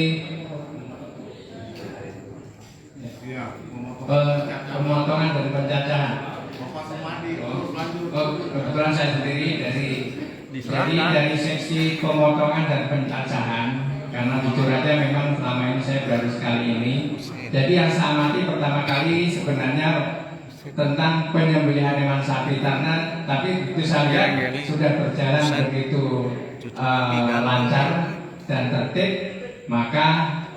pemotongan dan pencacahan. Kebetulan saya sendiri dari seksi pemotongan dan pencacahan, karena jujur aja memang selama ini saya baru sekali ini. Jadi yang saya amati pertama kali sebenarnya tentang penyembelihan hewan sapi ternak, tapi itu saya lihat sudah berjalan begitu lancar dan tertib, maka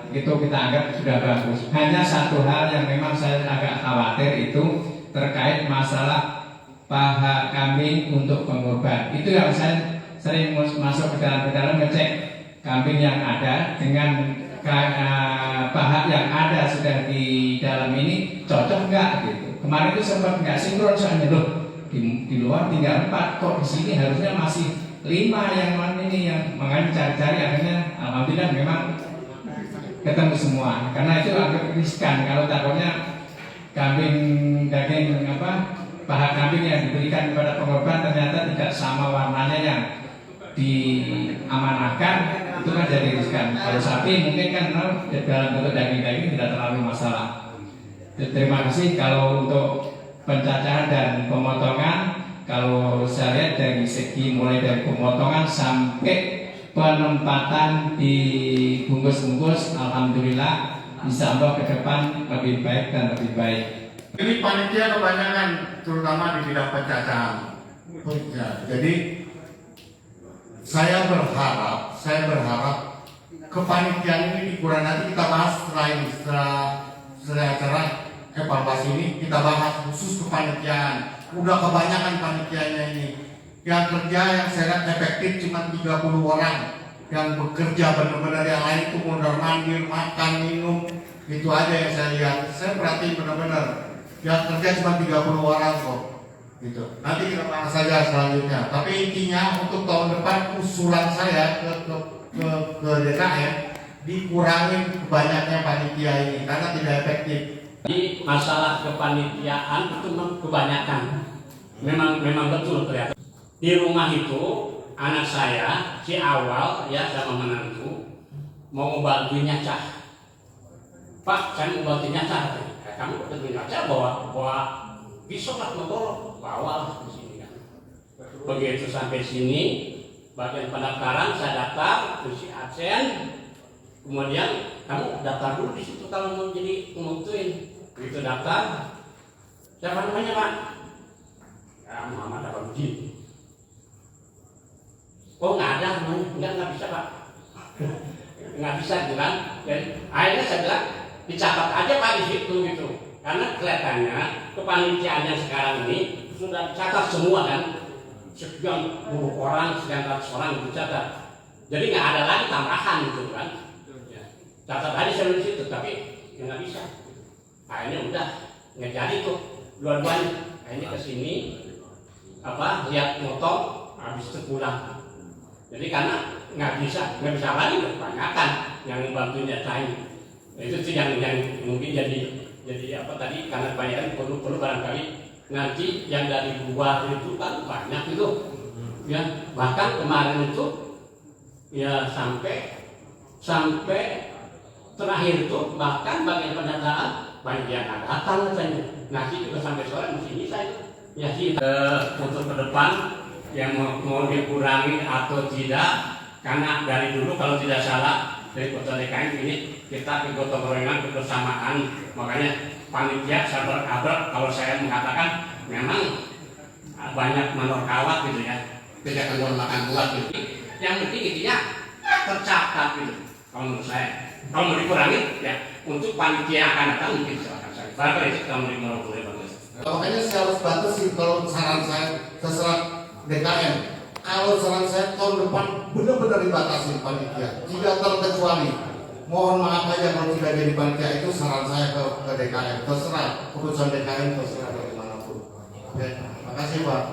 itu kita anggap sudah bagus. Hanya satu hal yang memang saya agak khawatir itu terkait masalah paha kambing untuk pengorban. Itu yang saya sering masuk ke dalam ngecek kambing yang ada dengan paha yang ada sudah di dalam ini cocok nggak gitu. Kemarin itu sempat nggak sinkron soalnya loh, di luar tinggal 4 kok di sini harusnya masih 5 yang ini yang makanya cari-cari akhirnya alhamdulillah memang ketemu semua. Karena itu agak riskan kalau takutnya kambing daging paha kambing yang diberikan kepada pengorban ternyata tidak sama warnanya yang diamanahkan, itu kan jadi riskan. Kalau sapi mungkin kan dalam bentuk daging-daging tidak terlalu masalah. Terima kasih. Kalau untuk pencacahan dan pemotongan, kalau saya lihat dari segi mulai dari pemotongan sampai penempatan di bungkus-bungkus, alhamdulillah bisa ke depan lebih baik dan lebih baik. Ini panitia kebanyakan terutama di bidang pencacahan. Ya, jadi saya berharap kepanitiaan ini dikurangi, nanti kita bahas setelah ini, setelah acara evaluasi ini kita bahas khusus kepanitiaan. Udah kebanyakan panitianya ini. Yang kerja yang saya lihat efektif cuma 30 orang yang bekerja benar-benar, yang lain itu mondar mandir, makan, minum, itu aja yang saya lihat. Saya perhatiin benar-benar yang kerja cuma 30 orang kok. Gitu. Nanti kita bahas saja selanjutnya. Tapi intinya untuk tahun depan usulan saya ke DKM dikurangi banyaknya panitia ini karena tidak efektif. Jadi masalah kepanitiaan itu kebanyakan memang betul ternyata. Di rumah itu anak saya si awal ya sama menantu mau bantuin nyacah. Pak, saya mau bantuin nyacah. Kamu bantuin nyacah bawa pisau lah bawa lah di sini kan. Begitu sampai sini bagian pendaftaran saya daftar isi absen. Kemudian kamu daftar dulu di situ kalau mau jadi menentuin. Begitu daftar, siapa namanya Pak? Ya Muhammad Abudin. Oh nggak ada namanya, nggak bisa Pak. Nggak bisa gitu kan. Jadi akhirnya saya bilang dicatat aja Pak di situ gitu. Karena kelihatannya kepanitiaannya sekarang ini sudah dicatat semua kan. Sekian puluh orang, sekian ratus orang dicatat. Jadi nggak ada lagi tambahan gitu kan. Catat aja saya di situ, tapi ya nggak bisa. Akhirnya udah nggak jadi tuh dua-duanya. Akhirnya kesini lihat motor habis itu pulang. Jadi karena nggak bisa lagi kebanyakan yang bantu nyatain. Itu sih yang mungkin jadi tadi karena kebanyakan perlu barangkali nanti yang dari luar itu kan banyak itu. Ya bahkan kemarin itu ya sampai terakhir itu bahkan bagian pendataan banyak yang datang katanya. Nasi juga sampai sore masih bisa itu. Ya sih untuk ke depan yang mau dikurangi atau tidak karena dari dulu kalau tidak salah dari Kota DKI ini kita gotong royongan kebersamaan, makanya panitia sabar kalau saya mengatakan memang banyak manor kawat gitu ya, tidak keluar makan buat gitu. Yang penting intinya tercatat gitu kalau menurut saya. Kalau mau dikurangi ya untuk panitia akan datang mungkin silakan saya. Barangkali itu kamu boleh bantu. Makanya saya harus batasi kalau saran saya terserah DKM. Kalau saran saya tahun depan benar-benar dibatasi panitia. Tidak terkecuali. Mohon maaf aja kalau tidak jadi panitia itu saran saya ke DKM. Terserah keputusan DKM terserah bagaimanapun. Oke, makasih Pak.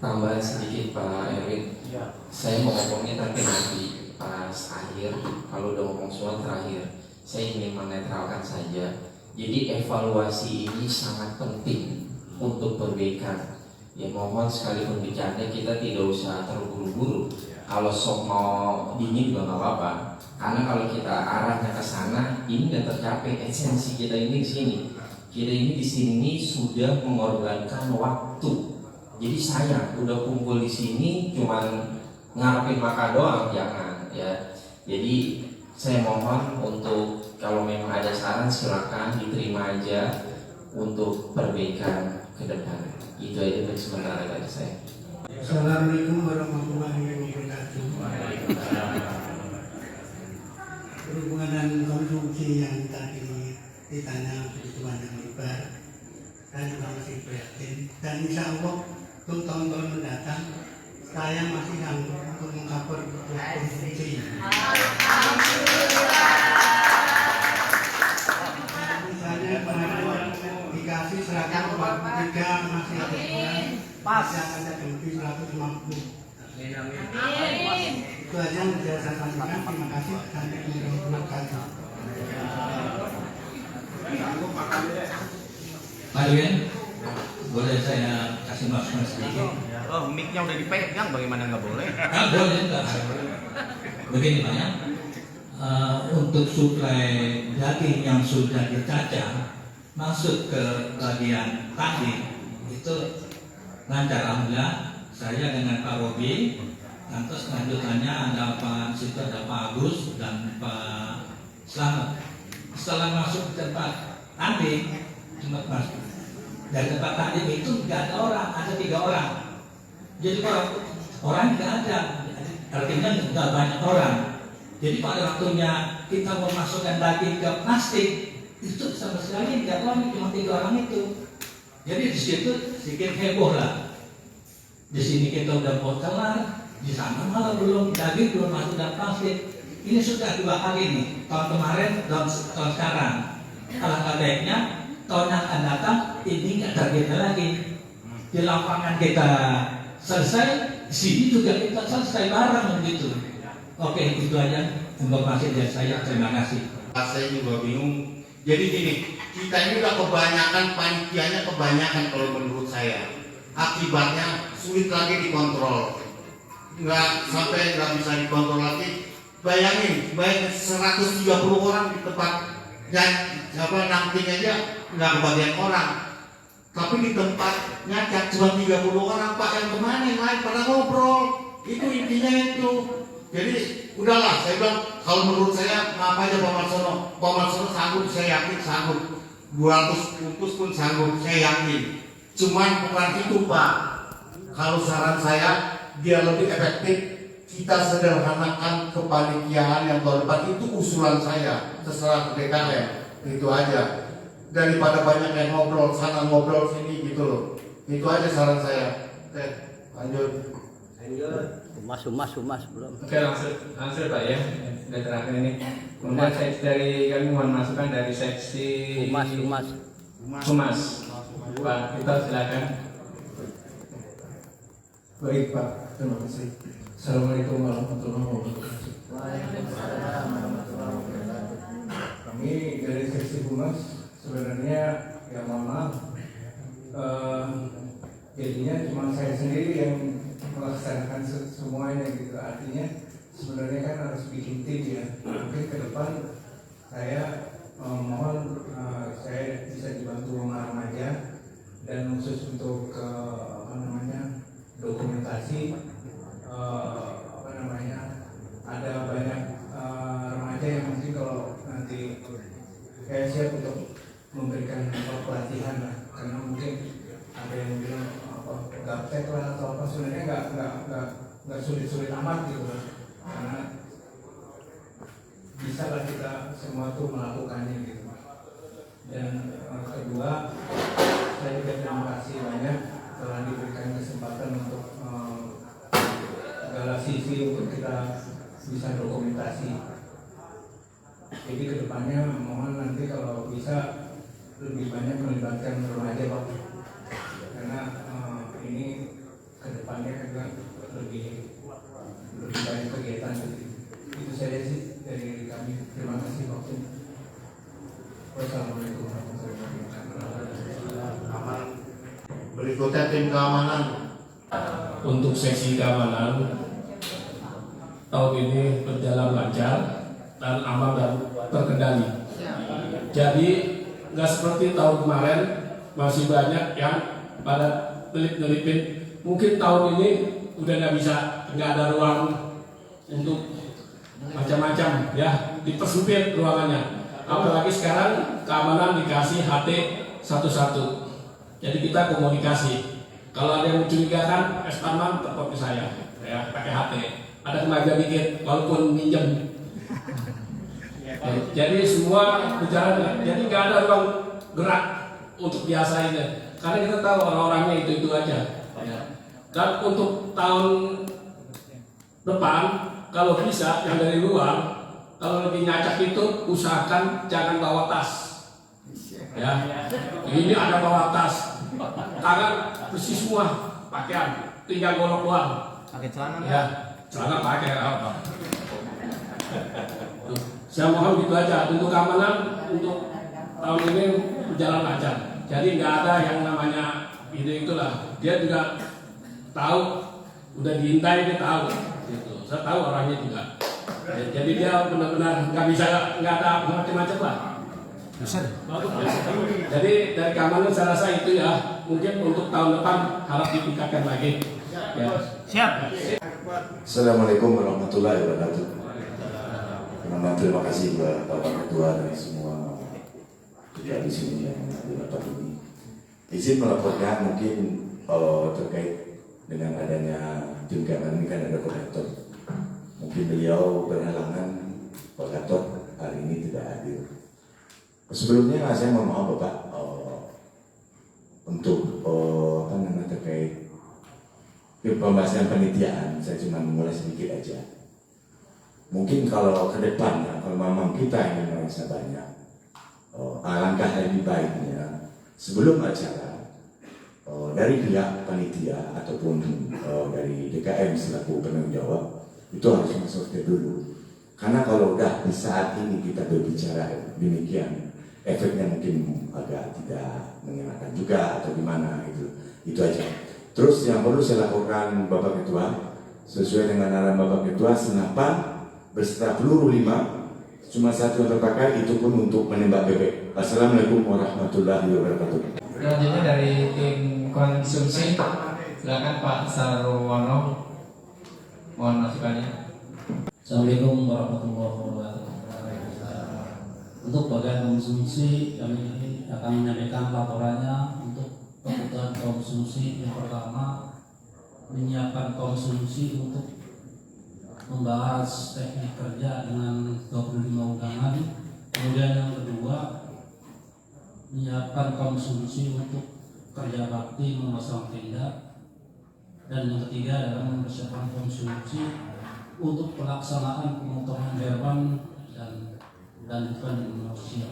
Tambahan sedikit Pak Erwin. Saya mau ngomongnya tapi nanti pas akhir, kalau udah ngomong soal terakhir, saya ingin menetralkan saja. Jadi evaluasi ini sangat penting untuk perbaikan. Ya mohon sekalipun bercanda kita tidak usah terburu-buru. Kalau sok mau dingin juga nggak apa-apa. Karena kalau kita arahnya ke sana, ini nggak tercapai esensi kita ini di sini. Kita ini di sini sudah mengorbankan waktu. Jadi sayang udah kumpul di sini cuman ngarepin makan doang, jangan. Ya, jadi saya mohon untuk kalau memang ada saran silakan diterima aja untuk perbaikan ke depan. Itu aja dari sementara dari saya. Assalamualaikum warahmatullahi wabarakatuh. Berhubungan dengan konsumsi yang tadi ditanya kebutuhan yang lebar dan juga masih prihatin dan insya Allah untuk tahun-tahun mendatang saya masih sanggup untuk mengcover konsumsi. Misalnya kemarin dikasih 143 masih ada kurang, masih ada lebih 150. Itu aja yang bisa saya sampaikan. Terima kasih. Sampai jumpa lagi. Pak Irwin, boleh saya kasih masukan sedikit? Oh, mic-nya udah dipegang, bagaimana nggak boleh? Boleh, enggak. Begini Pak ya, untuk suplai daging yang sudah dicacah masuk ke bagian tadi itu lancar alhamdulillah. Saya dengan Pak Robi, lantas lanjutannya ada Pak situ ada Pak Agus dan Pak Slamet. Setelah masuk ke tempat tanding, cuma masuk dari tempat tanding itu nggak ada orang, ada 3 orang. Jadi orang tidak ada, artinya nggak banyak orang. Jadi pada waktunya kita memasukkan daging ke plastik itu sama sekali tidak orang, cuma 3 orang itu. Jadi di situ sedikit heboh lah. Di sini kita udah mau kelar, di sana malah belum daging belum masuk dalam plastik. Ini sudah 2 kali nih, tahun kemarin dan tahun sekarang. Alangkah baiknya tahun yang akan datang ini nggak terjadi lagi. Di lapangan kita selesai, di sini juga kita selesai bareng gitu. Oke, itu aja informasi dari saya. Terima kasih. Saya juga bingung. Jadi gini, kita ini udah kebanyakan, panitianya kebanyakan kalau menurut saya. Akibatnya sulit lagi dikontrol, nggak bisa dikontrol lagi. Bayangin, baik 130 orang di tempat namping aja nggak kebagian orang, tapi di tempat nyacak cuma 30 orang. Pak, yang kemana yang lain pada ngobrol? Itu intinya itu. Jadi udahlah, saya bilang kalau menurut saya maaf aja Pak Marsono sanggup, saya yakin sanggup 200 bungkus pun sanggup, saya yakin. Cuman bukan itu Pak. Kalau saran saya biar lebih efektif, kita sederhanakan kepanitiaan yang tahun depan. Itu usulan saya, terserah ke DKM, itu aja. Daripada banyak yang ngobrol sana ngobrol sini gitu loh. Itu aja saran saya. Oke, lanjut. Humas belum. Oke, langsung Pak ya. Sudah terakhir ini. Kemudian seksi dari kami mohon masukan dari seksi Humas. Pak, kita silakan. Baik Pak, terima kasih. Assalamualaikum warahmatullahi wabarakatuh. Kami dari seksi Humas sebenarnya ya mohon maaf, jadinya cuma saya sendiri yang melaksanakan semuanya gitu. Artinya sebenarnya kan harus bikin tim ya. Mungkin ke depan saya mohon saya bisa dibantu sama remaja dan khusus untuk dokumentasi ada banyak remaja yang mungkin kalau nanti saya siap untuk memberikan pelatihan lah, karena mungkin ada yang bilang gaptek lah atau apa, sebenarnya nggak sulit amat gitu lah, karena bisa lah kita semua tuh melakukannya gitu. Dan kedua, saya juga terima kasih banyak telah diberikan kesempatan untuk segala sisi untuk kita bisa dokumentasi. Jadi kedepannya mohon nanti kalau bisa lebih banyak melibatkan remaja Pak, karena ini kedepannya juga lebih banyak kegiatan. Itu saja sih dari kami. Terima kasih waktu. Wassalamualaikum warahmatullahi wabarakatuh. Berikutnya tim keamanan. Untuk seksi keamanan tahun ini berjalan lancar dan aman dan terkendali. Jadi nggak seperti tahun kemarin, masih banyak yang pada nelipin. Mungkin tahun ini udah nggak ada ruang untuk macam-macam ya, dipersempit ruangannya. Apalagi sekarang keamanan dikasih HT 11. Jadi kita komunikasi. Kalau ada yang mencurigakan, Esparman telepon ke saya, ya pakai HT. Ada tenaga dikit, walaupun minjem. Jadi semua berjalan. Jadi nggak ada ruang gerak untuk biasa ini. Karena kita tahu orang-orangnya itu aja. Dan untuk tahun depan, kalau bisa yang dari luar, kalau lebih nyacak itu usahakan jangan bawa tas. Ya, ini ada bawa tas, tangan bersih semua, pakaian, tinggal golok doang. Pakai celana? Ya, celana pakai apa? Saya mohon gitu aja untuk keamanan untuk tahun ini berjalan lancar. Jadi nggak ada yang namanya itulah. Dia juga tahu, udah diintai dia tahu. Gitu. Saya tahu orangnya juga. Jadi dia benar-benar nggak ada macam-macam lah. Jadi dari keamanan saya rasa itu ya, mungkin untuk tahun depan harap ditingkatkan lagi. Ya. Siap. Assalamualaikum warahmatullahi wabarakatuh. Terima kasih buat Bapak Ketua dan semua juga di sini yang di rapat ini. Izin melaporkan mungkin terkait dengan adanya tim keamanan ini kan ada koordinator. Mungkin beliau berhalangan, Pak Gatot hari ini tidak hadir. Sebelumnya saya mohon maaf Bapak untuk terkait pembahasan penelitian, saya cuma mulai sedikit aja. Mungkin kalau ke depan, kalau memang kita ingin merasa banyak, alangkah lebih baiknya sebelum acara dari pihak panitia ataupun dari DKM selaku penanggung jawab itu harus masuk dulu. Karena kalau udah di saat ini kita berbicara demikian, efeknya mungkin agak tidak mengenakan juga atau gimana itu aja. Terus yang perlu saya lakukan Bapak Ketua, sesuai dengan arahan Bapak Ketua, senapan beserta peluru 5, cuma 1 yang terpakai, itu pun untuk menembak bebek. Wassalamualaikum warahmatullahi wabarakatuh. Selanjutnya dari tim konsumsi, silakan Pak Sarwono, mohon masukannya. Assalamualaikum warahmatullahi wabarakatuh. Untuk bagian konsumsi, kami akan menyampaikan laporannya untuk kebutuhan konsumsi. Yang pertama, menyiapkan konsumsi untuk membahas teknik kerja dengan 25 undangan. Kemudian yang kedua, menyiapkan konsumsi untuk kerja bakti memasang tenda. Dan yang ketiga adalah mempersiapkan konsumsi untuk pelaksanaan pemotongan hewan dan bukan manusia.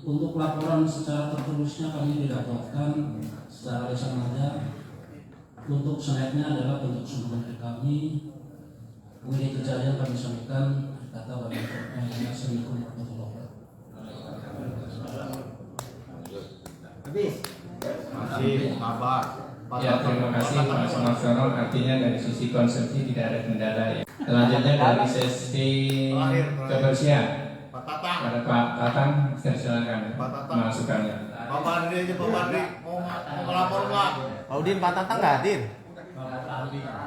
Untuk laporan secara tertulisnya kami tidak buatkan secara lisan saja. Untuk snacknya adalah bentuk sumber dari kami. Kemudian kejadian kami sampaikan kata bagi Assalamualaikum warahmatullahi wabarakatuh. Habis. Masih kabar. Ya, terima kasih Pak Sumarsono. Artinya dari sisi konsumsi tidak ada kendala ya. Selanjutnya dari sesi kebersihan. Pada Pak Tatang, saya silakan masukannya. Pak Padri aja, Pak Padri mau melapor Pak. Pak Udin, Pak Tatang nggak hadir?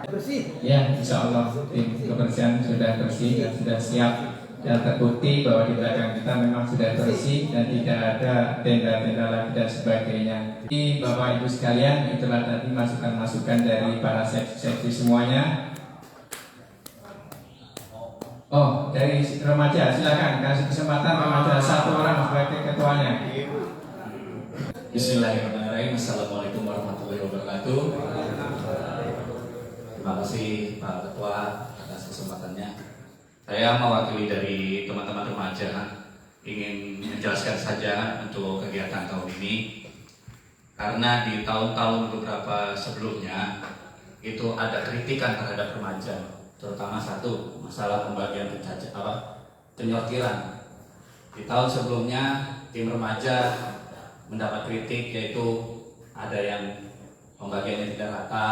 Bersih. Ya, insya Allah tim kebersihan sudah bersih dan sudah siap, dan terbukti bahwa di belakang kita memang sudah bersih dan tidak ada tenda-tenda lagi dan sebagainya. Jadi Bapak Ibu sekalian, itulah tadi masukan-masukan dari para seksi semuanya. Oh, dari remaja, silakan kasih kesempatan remaja 1 orang sebagai ketuanya. Bismillahirrahmanirrahim. Assalamualaikum warahmatullahi wabarakatuh. Terima kasih Pak Ketua atas kesempatannya. Saya mewakili dari teman-teman remaja ingin menjelaskan saja untuk kegiatan tahun ini, karena di tahun-tahun beberapa sebelumnya itu ada kritikan terhadap remaja, terutama satu masalah pembagian penyortiran. Di tahun sebelumnya tim remaja mendapat kritik, yaitu ada yang pembagiannya tidak rata,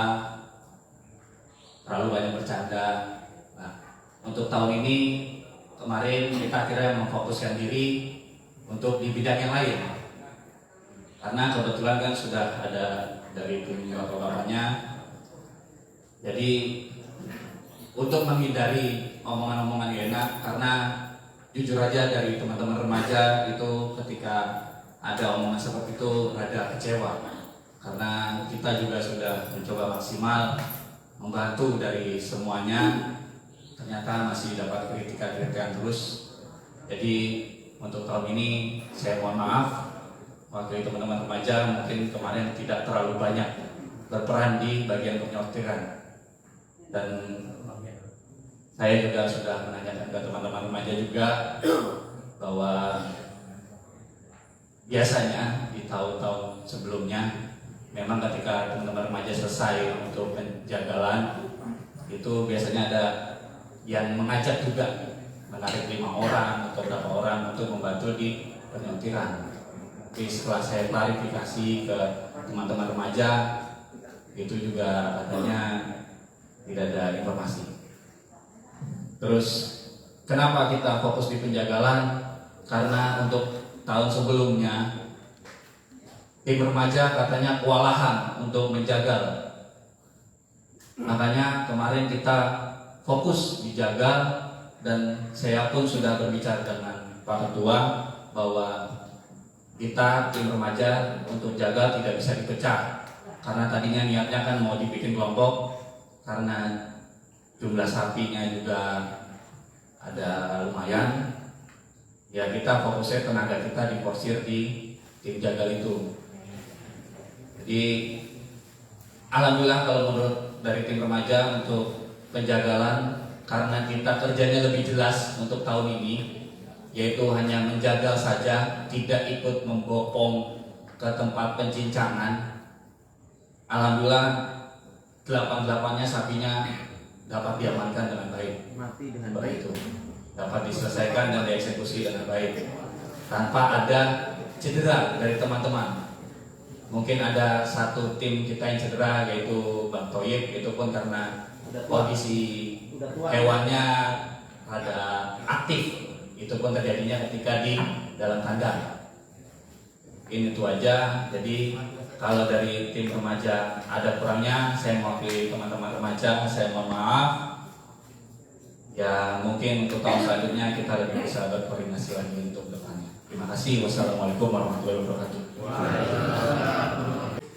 terlalu banyak bercanda. Nah, untuk tahun ini kemarin kita akhirnya memfokuskan diri untuk di bidang yang lain, karena kebetulan kan sudah ada dari tim bapak-bapaknya. Jadi untuk menghindari omongan-omongan yang enak, karena jujur aja dari teman-teman remaja itu ketika ada omongan seperti itu rada kecewa, karena kita juga sudah mencoba maksimal membantu dari semuanya, ternyata masih dapat kritikan-kritikan terus. Jadi untuk tahun ini saya mohon maaf waktu teman-teman remaja mungkin kemarin tidak terlalu banyak berperan di bagian penyortiran, dan saya juga sudah menanyakan ke teman-teman remaja juga bahwa biasanya di tahun-tahun sebelumnya memang ketika teman-teman remaja selesai untuk penjagalan itu biasanya ada yang mengajak juga, menarik 5 orang atau berapa orang untuk membantu di penyortiran. Tapi setelah saya klarifikasi ke teman-teman remaja, itu juga katanya tidak ada informasi. Terus kenapa kita fokus di penjagalan? Karena untuk tahun sebelumnya tim remaja katanya kewalahan untuk menjagal, makanya kemarin kita fokus dijagal. Dan saya pun sudah berbicara dengan Pak Ketua bahwa kita tim remaja untuk jagal tidak bisa dipecah, karena tadinya niatnya kan mau dibikin kelompok, karena jumlah sapinya juga ada lumayan. Ya kita fokusnya tenaga kita diporsir di tim jagal itu. Jadi alhamdulillah kalau menurut dari tim remaja untuk penjagalan, karena kita kerjanya lebih jelas untuk tahun ini, yaitu hanya menjagal saja, tidak ikut membopong ke tempat pencincangan. Alhamdulillah 8-8-nya sapinya dapat diamankan dengan baik, mati dengan baik itu dapat diselesaikan dan dieksekusi dengan baik tanpa ada cedera dari teman-teman. Mungkin ada satu tim kita yang cedera, yaitu Bang Toyib, itu pun karena kondisi hewannya ada aktif. Itu pun terjadinya ketika di dalam kandang. Ini itu aja. Jadi kalau dari tim remaja ada kurangnya, saya mewakili teman-teman remaja, saya mohon maaf. Ya mungkin untuk tahun selanjutnya kita lebih bisa berkoordinasi lagi untuk depannya. Terima kasih. Wassalamualaikum warahmatullahi wabarakatuh.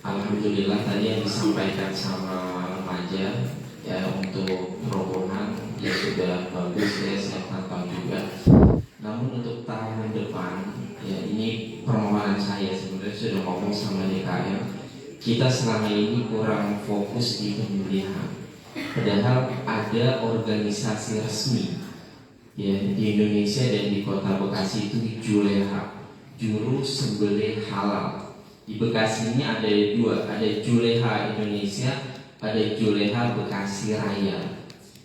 Alhamdulillah tadi yang disampaikan sama remaja ya untuk rombongan ya sudah bagus ya, saya pantau juga. Namun untuk tahun depan ya ini permohonan saya, sebenarnya sudah ngomong sama DKM, kita selama ini kurang fokus di penyembelihan. Padahal ada organisasi resmi ya di Indonesia dan di Kota Bekasi itu di Juleha, Juru Sembelih Halal. Di Bekasi ini ada dua, ada Juleha Indonesia, ada Juleha Bekasi Raya.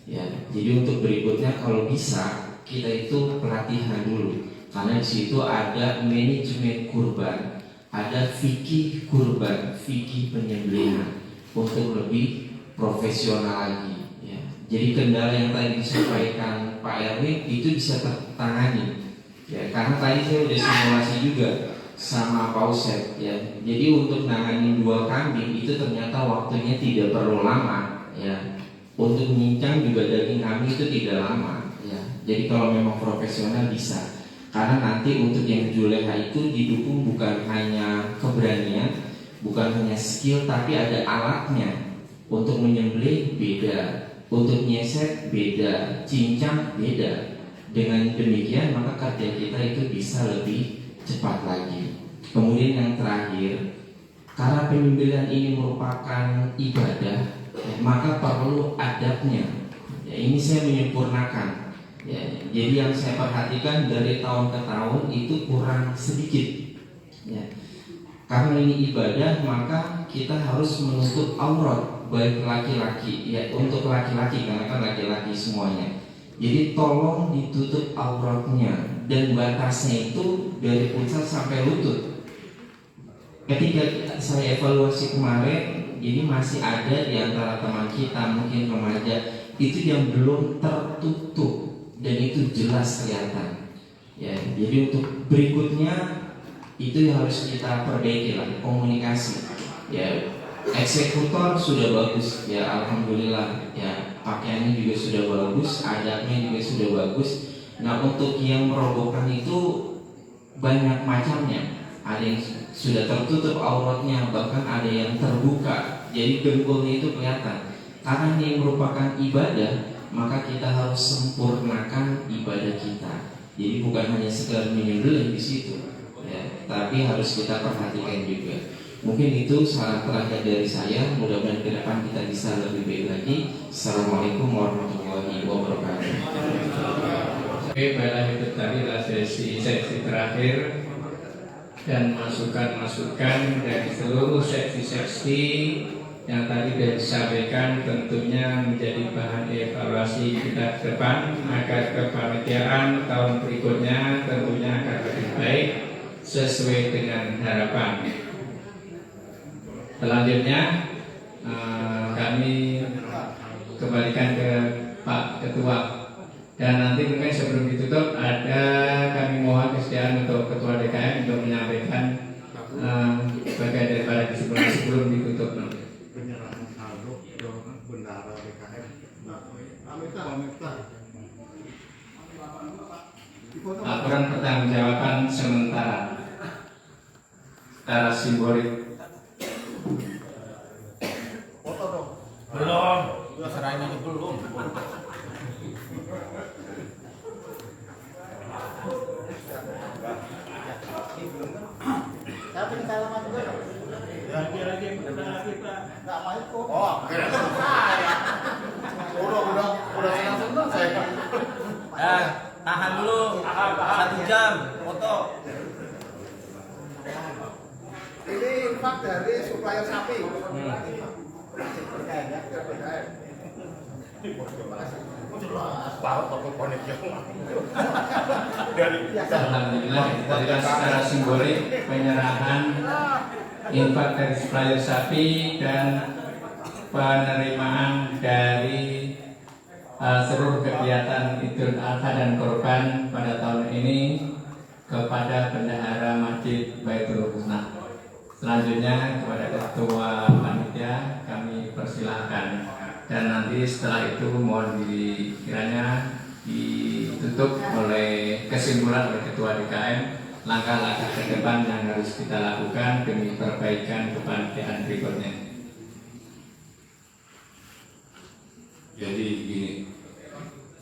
Ya, jadi untuk berikutnya kalau bisa kita itu pelatihan dulu, karena di situ ada manajemen kurban, ada fikih kurban, fikih penyembelihan untuk lebih profesional lagi. Ya. Jadi kendala yang tadi disampaikan Pak Erwin itu bisa tertangani. Ya, karena tadi saya udah simulasi juga sama Pak Usep. Ya. Jadi untuk nanganin 2 kambing itu ternyata waktunya tidak perlu lama. Ya. Untuk menyincang juga daging kambing itu tidak lama. Ya. Jadi kalau memang profesional bisa. Karena nanti untuk yang Juleha itu didukung bukan hanya keberanian, bukan hanya skill, tapi ada alatnya. Untuk menyembelih beda, untuk nyeset beda, cincang beda. Dengan demikian maka kerja kita itu bisa lebih cepat lagi. Kemudian yang terakhir, karena penyembelihan ini merupakan ibadah, ya, maka perlu adabnya. Ya, ini saya menyempurnakan. Ya, jadi yang saya perhatikan dari tahun ke tahun itu kurang sedikit. Ya. Karena ini ibadah, maka kita harus menutup aurat, baik laki-laki, ya untuk laki-laki karena kan laki-laki semuanya. Jadi tolong ditutup auratnya dan batasnya itu dari pusat sampai lutut. Ketika saya evaluasi kemarin, ini masih ada di antara teman kita mungkin remaja itu yang belum tertutup. Dan itu jelas kelihatan. Ya, jadi untuk berikutnya itu harus kita perbaiki lah, komunikasi. Ya, eksekutor sudah bagus, ya alhamdulillah. Ya, pakaiannya juga sudah bagus, adabnya juga sudah bagus. Nah, untuk yang merobohkan itu banyak macamnya. Ada yang sudah tertutup auratnya, bahkan ada yang terbuka. Jadi dengkulnya itu kelihatan. Karena ini merupakan ibadah, maka kita harus sempurnakan ibadah kita. Jadi bukan hanya sekedar menyembelih di situ, ya, tapi harus kita perhatikan juga. Mungkin itu saran terakhir dari saya. Mudah-mudahan ke depan kita bisa lebih baik lagi. Assalamualaikum warahmatullahi wabarakatuh. Oke, baiklah itu tadi adalah sesi terakhir dan masukan-masukan dari seluruh seksi-seksi yang tadi sudah disampaikan tentunya menjadi bahan evaluasi kita ke depan agar kepanitiaan tahun berikutnya tentunya akan lebih baik sesuai dengan harapan. Selanjutnya kami kembalikan ke Pak Ketua dan nanti mungkin sebelum ditutup ada kami mohon kesediaan untuk Ketua DKM untuk menyampaikan bagian daripada kesimpulan sebelum ditutup nanti. Penyerahan saldo ke bendara DKM. Laporan pertanggungjawaban sementara secara simbolik. Foto dong. Belum. Serahin aja belum. Tapi salaman juga dong. Lagi Pak. Nggak mau kok. Oh, kira saya. Udah senang-senang saya. Tahan dulu. 1 jam foto. Ini infak dari supplier sapi. Alhamdulillah kita dengan secara simbolik penyerahan infak dari supplier sapi dan penerimaan dari seluruh kegiatan Idul Adha dan Kurban pada tahun ini kepada Bendahara Masjid Baitul Husna. Selanjutnya kepada Ketua Panitia kami persilahkan, dan nanti setelah itu mohon kiranya ditutup oleh kesimpulan oleh Ketua DKM langkah-langkah ke depan yang harus kita lakukan demi perbaikan kepanitiaan berikutnya. Jadi gini,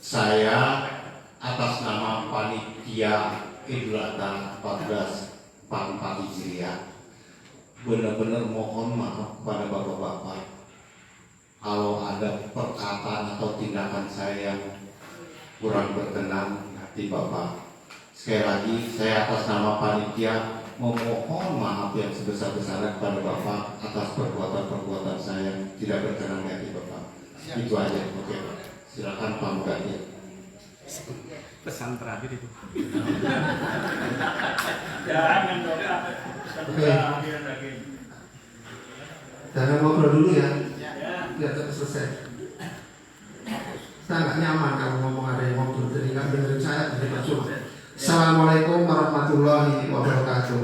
saya atas nama panitia Idul Adha 1444 Hijriah benar-benar mohon maaf pada bapak-bapak kalau ada perkataan atau tindakan saya yang kurang berkenan hati bapak. Sekali lagi saya atas nama panitia memohon maaf yang sebesar-besarnya kepada bapak atas perbuatan-perbuatan saya yang tidak berkenan di hati bapak. Itu aja, oke Pak. Silakan Pak Mugati. Pesan terakhir itu. Jangan dong Pak. Jangan ngobrol dulu ya, biar cepat selesai. Saya nggak nyaman kalau ngomong ada yang ngobrol, jadi nggak dengerin saya, jadi percuma. Assalamualaikum warahmatullahi wabarakatuh.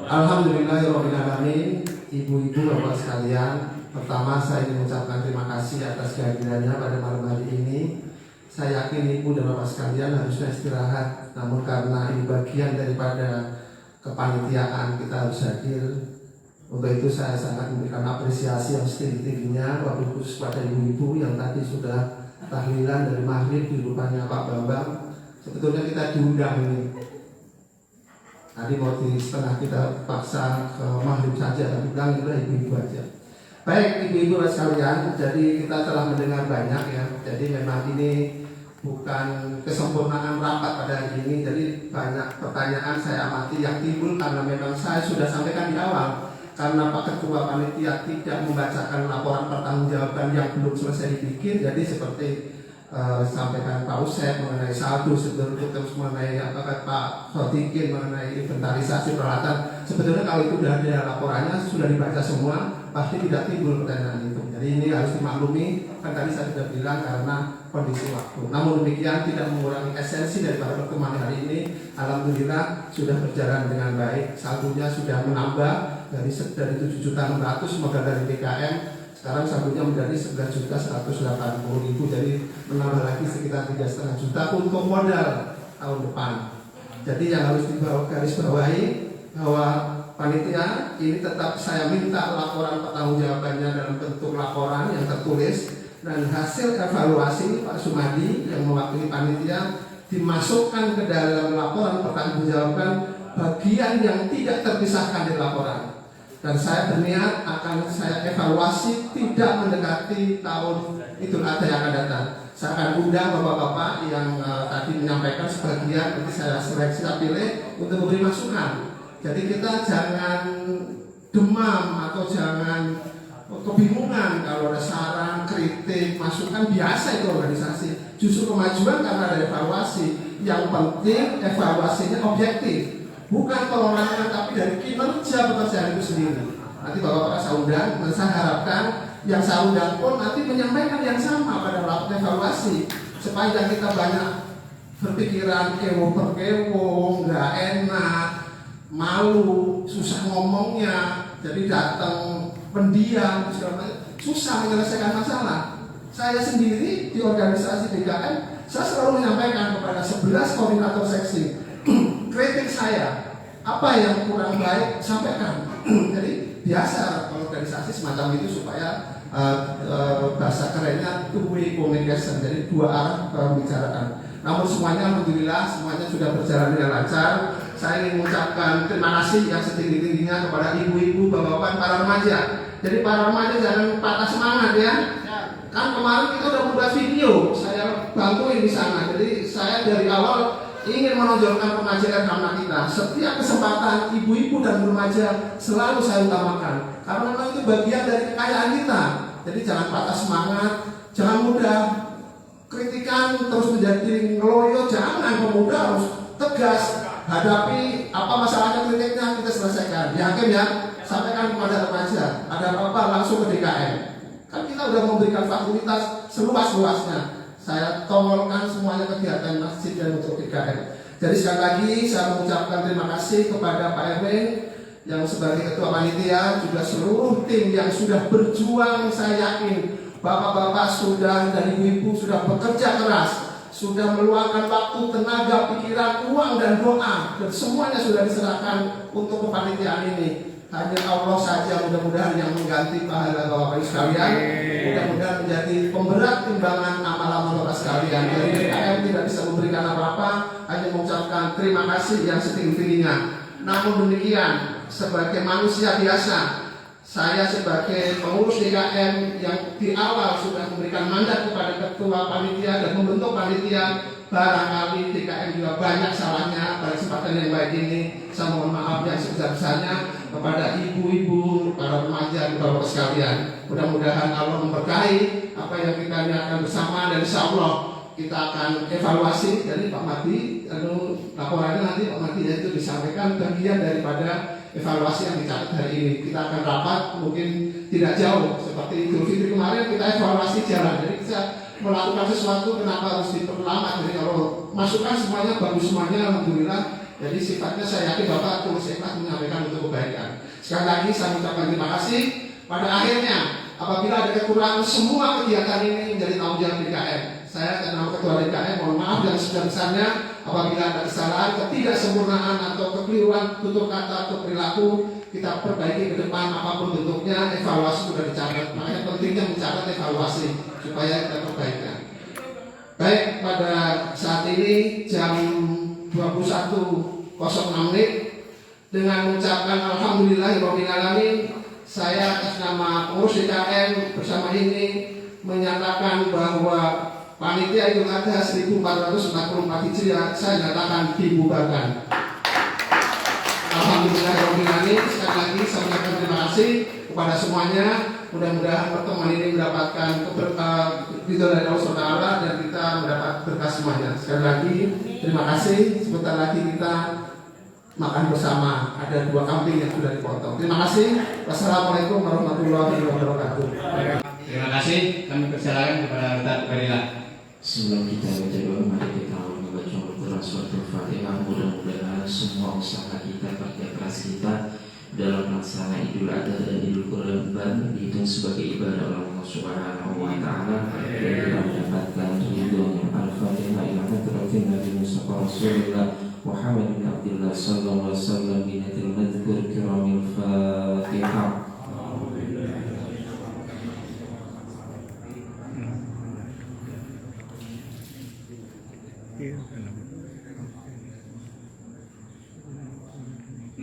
Alhamdulillahirobbilalamin. Ibu-ibu, bapak sekalian, pertama saya ingin mengucapkan terima kasih atas kehadirannya pada malam hari ini. Saya yakin ibu dan bapak sekalian harusnya istirahat, namun karena ini bagian daripada kepanitiaan kita harus hadir. Untuk itu saya sangat memberikan apresiasi yang setinggi-tingginya, wabil khusus pada ibu-ibu yang tadi sudah tahlilan dari maghrib di rumahnya Pak Bambang. Sebetulnya kita diundang ini. Tadi mau di setengah kita paksa ke maghrib saja, tapi bilang udah ibu-ibu aja. Baik ibu-ibu sekalian, jadi kita telah mendengar banyak ya. Jadi memang ini bukan kesempurnaan rapat pada hari ini. Jadi banyak pertanyaan saya amati yang timbul karena memang saya sudah sampaikan di awal. Karena Pak Ketua Panitia tidak membacakan laporan pertanggungjawaban yang belum selesai dibikin, jadi seperti sampaikan Pak Usep mengenai saldo, terus mengenai Pak Khotikin mengenai inventarisasi peralatan. Sebetulnya kalau itu sudah ada laporannya, sudah dibaca semua, pasti tidak timbul pertanyaan itu. Jadi ini harus dimaklumi, kan tadi saya sudah bilang karena kondisi waktu. Namun demikian tidak mengurangi esensi daripada pertemuan hari ini. Alhamdulillah sudah berjalan dengan baik, saldonya sudah menambah dari 7.600.000, semoga dari DKM sekarang saldonya menjadi 11.180.000, jadi menambah lagi sekitar 3,5 juta untuk modal tahun depan. Jadi yang harus garis bawahi bahwa panitia ini tetap saya minta laporan pertanggungjawabannya dalam bentuk laporan yang tertulis, dan hasil evaluasi Pak Sumadi yang mewakili panitia dimasukkan ke dalam laporan pertanggungjawaban bagian yang tidak terpisahkan dari laporan. Dan saya berniat akan saya evaluasi tidak mendekati tahun Idul Adha yang akan datang. Saya akan undang bapak-bapak yang tadi menyampaikan sebagian, nanti saya seleksi, saya pilih untuk memberi masukan. Jadi kita jangan demam atau jangan kebingungan kalau ada saran, kritik, masukan, biasa itu organisasi. Justru kemajuan karena ada evaluasi. Yang penting evaluasinya objektif. Bukan perorangan, tapi dari kinerja pekerjaan itu sendiri. Nanti bapak-bapak saya undang, dan saya harapkan yang saya undang pun nanti menyampaikan yang sama pada rapat evaluasi. Sepanjang kita banyak berpikiran kewo per kewo, nggak enak, malu, susah ngomongnya, jadi datang pendiam, susah menyelesaikan masalah. Saya sendiri di organisasi DKM, saya selalu menyampaikan kepada 11 koordinator seksi, kritik saya, apa yang kurang baik sampaikan. Jadi biasa organisasi semacam itu supaya bahasa kerennya two-way communication, jadi dua arah membicarakan. Namun semuanya alhamdulillah semuanya sudah berjalan dengan lancar. Saya ingin mengucapkan terima kasih yang setinggi-tingginya kepada ibu-ibu, bapak-bapak, para remaja. Jadi para remaja jangan patah semangat ya. Kan kemarin kita udah buat video, saya bantuin di sana. Jadi saya dari awal ingin menonjolkan remaja RKMNA kita. Setiap kesempatan ibu-ibu dan remaja selalu saya utamakan, karena memang itu bagian dari kekayaan kita. Jadi jangan patah semangat, jangan mudah kritikan terus menjadi ngeloyo, jangan. Pemuda harus tegas hadapi apa masalahnya, kritiknya kita selesaikan. Yakin ya, sampaikan kepada remaja, ada apa-apa langsung ke DKM. Kan kita udah memberikan fasilitas seluas-luasnya. Saya tongolkan semuanya kegiatan masjid dan untuk DKM. Jadi sekali lagi saya mengucapkan terima kasih kepada Pak Erwin yang sebagai ketua panitia, juga seluruh tim yang sudah berjuang. Saya yakin bapak-bapak sudah dan ibu-ibu sudah bekerja keras, sudah meluangkan waktu, tenaga, pikiran, uang dan doa, dan semuanya sudah diserahkan untuk kepanitiaan ini. Hanya Allah saja mudah-mudahan yang mengganti pahala bapak-bapak sekalian. Mudah-mudahan menjadi pemberat timbangan amal-amal bapak sekalian. Jadi DKM tidak bisa memberikan apa-apa, hanya mengucapkan terima kasih yang setinggi-tingginya. Namun demikian, sebagai manusia biasa, saya sebagai pengurus DKM yang di awal sudah memberikan mandat kepada ketua panitia dan membentuk panitia, barangkali DKM juga banyak salahnya. Pada kesempatan yang baik ini, saya mohon maaf yang sebesar-besarnya kepada ibu-ibu, para remaja, dan bapak sekalian. Mudah-mudahan Allah memberkahi apa yang kita niatkan bersama, dan insya Allah kita akan evaluasi. Dari Pak Mati, laporannya nanti Pak Mati itu disampaikan bagian daripada evaluasi yang dicatat hari ini. Kita akan rapat, mungkin tidak jauh seperti Idul Fitri kemarin kita evaluasi jalan. Jadi kita melakukan sesuatu, kenapa harus diperlama? Jadi kalau masukan semuanya bagus semuanya, alhamdulillah. Jadi sifatnya saya yakin Bapak tulus ikhlas menyampaikan untuk kebaikan. Sekali lagi saya ucapkan terima kasih. Pada akhirnya, apabila ada kekurangan, semua kegiatan ini menjadi tanggung jawab DKM. Saya karena ketua DKM mohon maaf yang sebesar-besarnya apabila ada kesalahan, ketidaksempurnaan atau kekeliruan tutur kata atau perilaku, kita perbaiki ke depan apapun bentuknya. Evaluasi sudah dicatat, makanya pentingnya mencatat evaluasi supaya kita perbaikan. Baik, pada saat ini jam 21.06 dengan mengucapkan alhamdulillahirobbilalamin, saya atas nama pengurus DKM bersama ini menyatakan bahwa panitia Idul Adha 1444 Hijriah saya nyatakan dibubarkan. Alhamdulillahirobbilalamin. Sekali lagi saya ucapkan terima kasih kepada semuanya. Mudah-mudahan pertemuan ini mendapatkan ridho dari Allah SWT dan kita mendapat berkah semuanya. Sekali lagi terima kasih. Sebentar lagi kita makan bersama. Ada 2 kambing yang sudah dipotong. Terima kasih. Wassalamualaikum warahmatullahi wabarakatuh. Terima kasih. Kami persilakan kepada Ustaz Fadilah. Sebelum kita baca doa, mari kita membaca Al-Quran surat Al-Fatihah. Mudah-mudahan semua usaha kita, kerja keras kita dalam melaksanakan Idul Adha dan Idul Kurban dihitung sebagai ibadah oleh Allah Subhanahu wa Ta'ala, dan kita mendapatkan ridhonya. Al-Fatihah ila hadratin Nabi Mustafa Rasulullah Muhammad bin Abdullah sallallahu alaihi wasallam binatil madhkur kiramil Fatihah.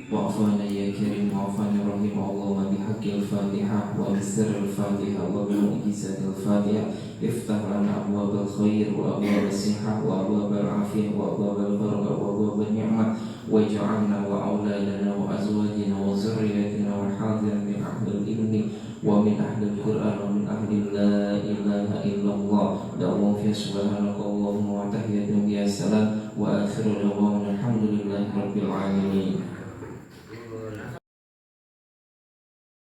وعفانا يا كريم وعفانا رحيم اللهم بحق الفاتحة وبسر الفاتحة وبمعجزة الفاتحة افتح لنا أبواب الخير وأبواب الصحة وأبواب العافية وأبواب البركة وأبواب النعمة واجعلنا وأولادنا وأزواجنا وذرياتنا والحاضر من أهل الإذن ومن أهل القرآن ومن أهل لا إله إلا الله دعوهم فيها سبحانك اللهم وتحياتهم يا سلام وآخر دعوانا الحمد لله رب العالمين.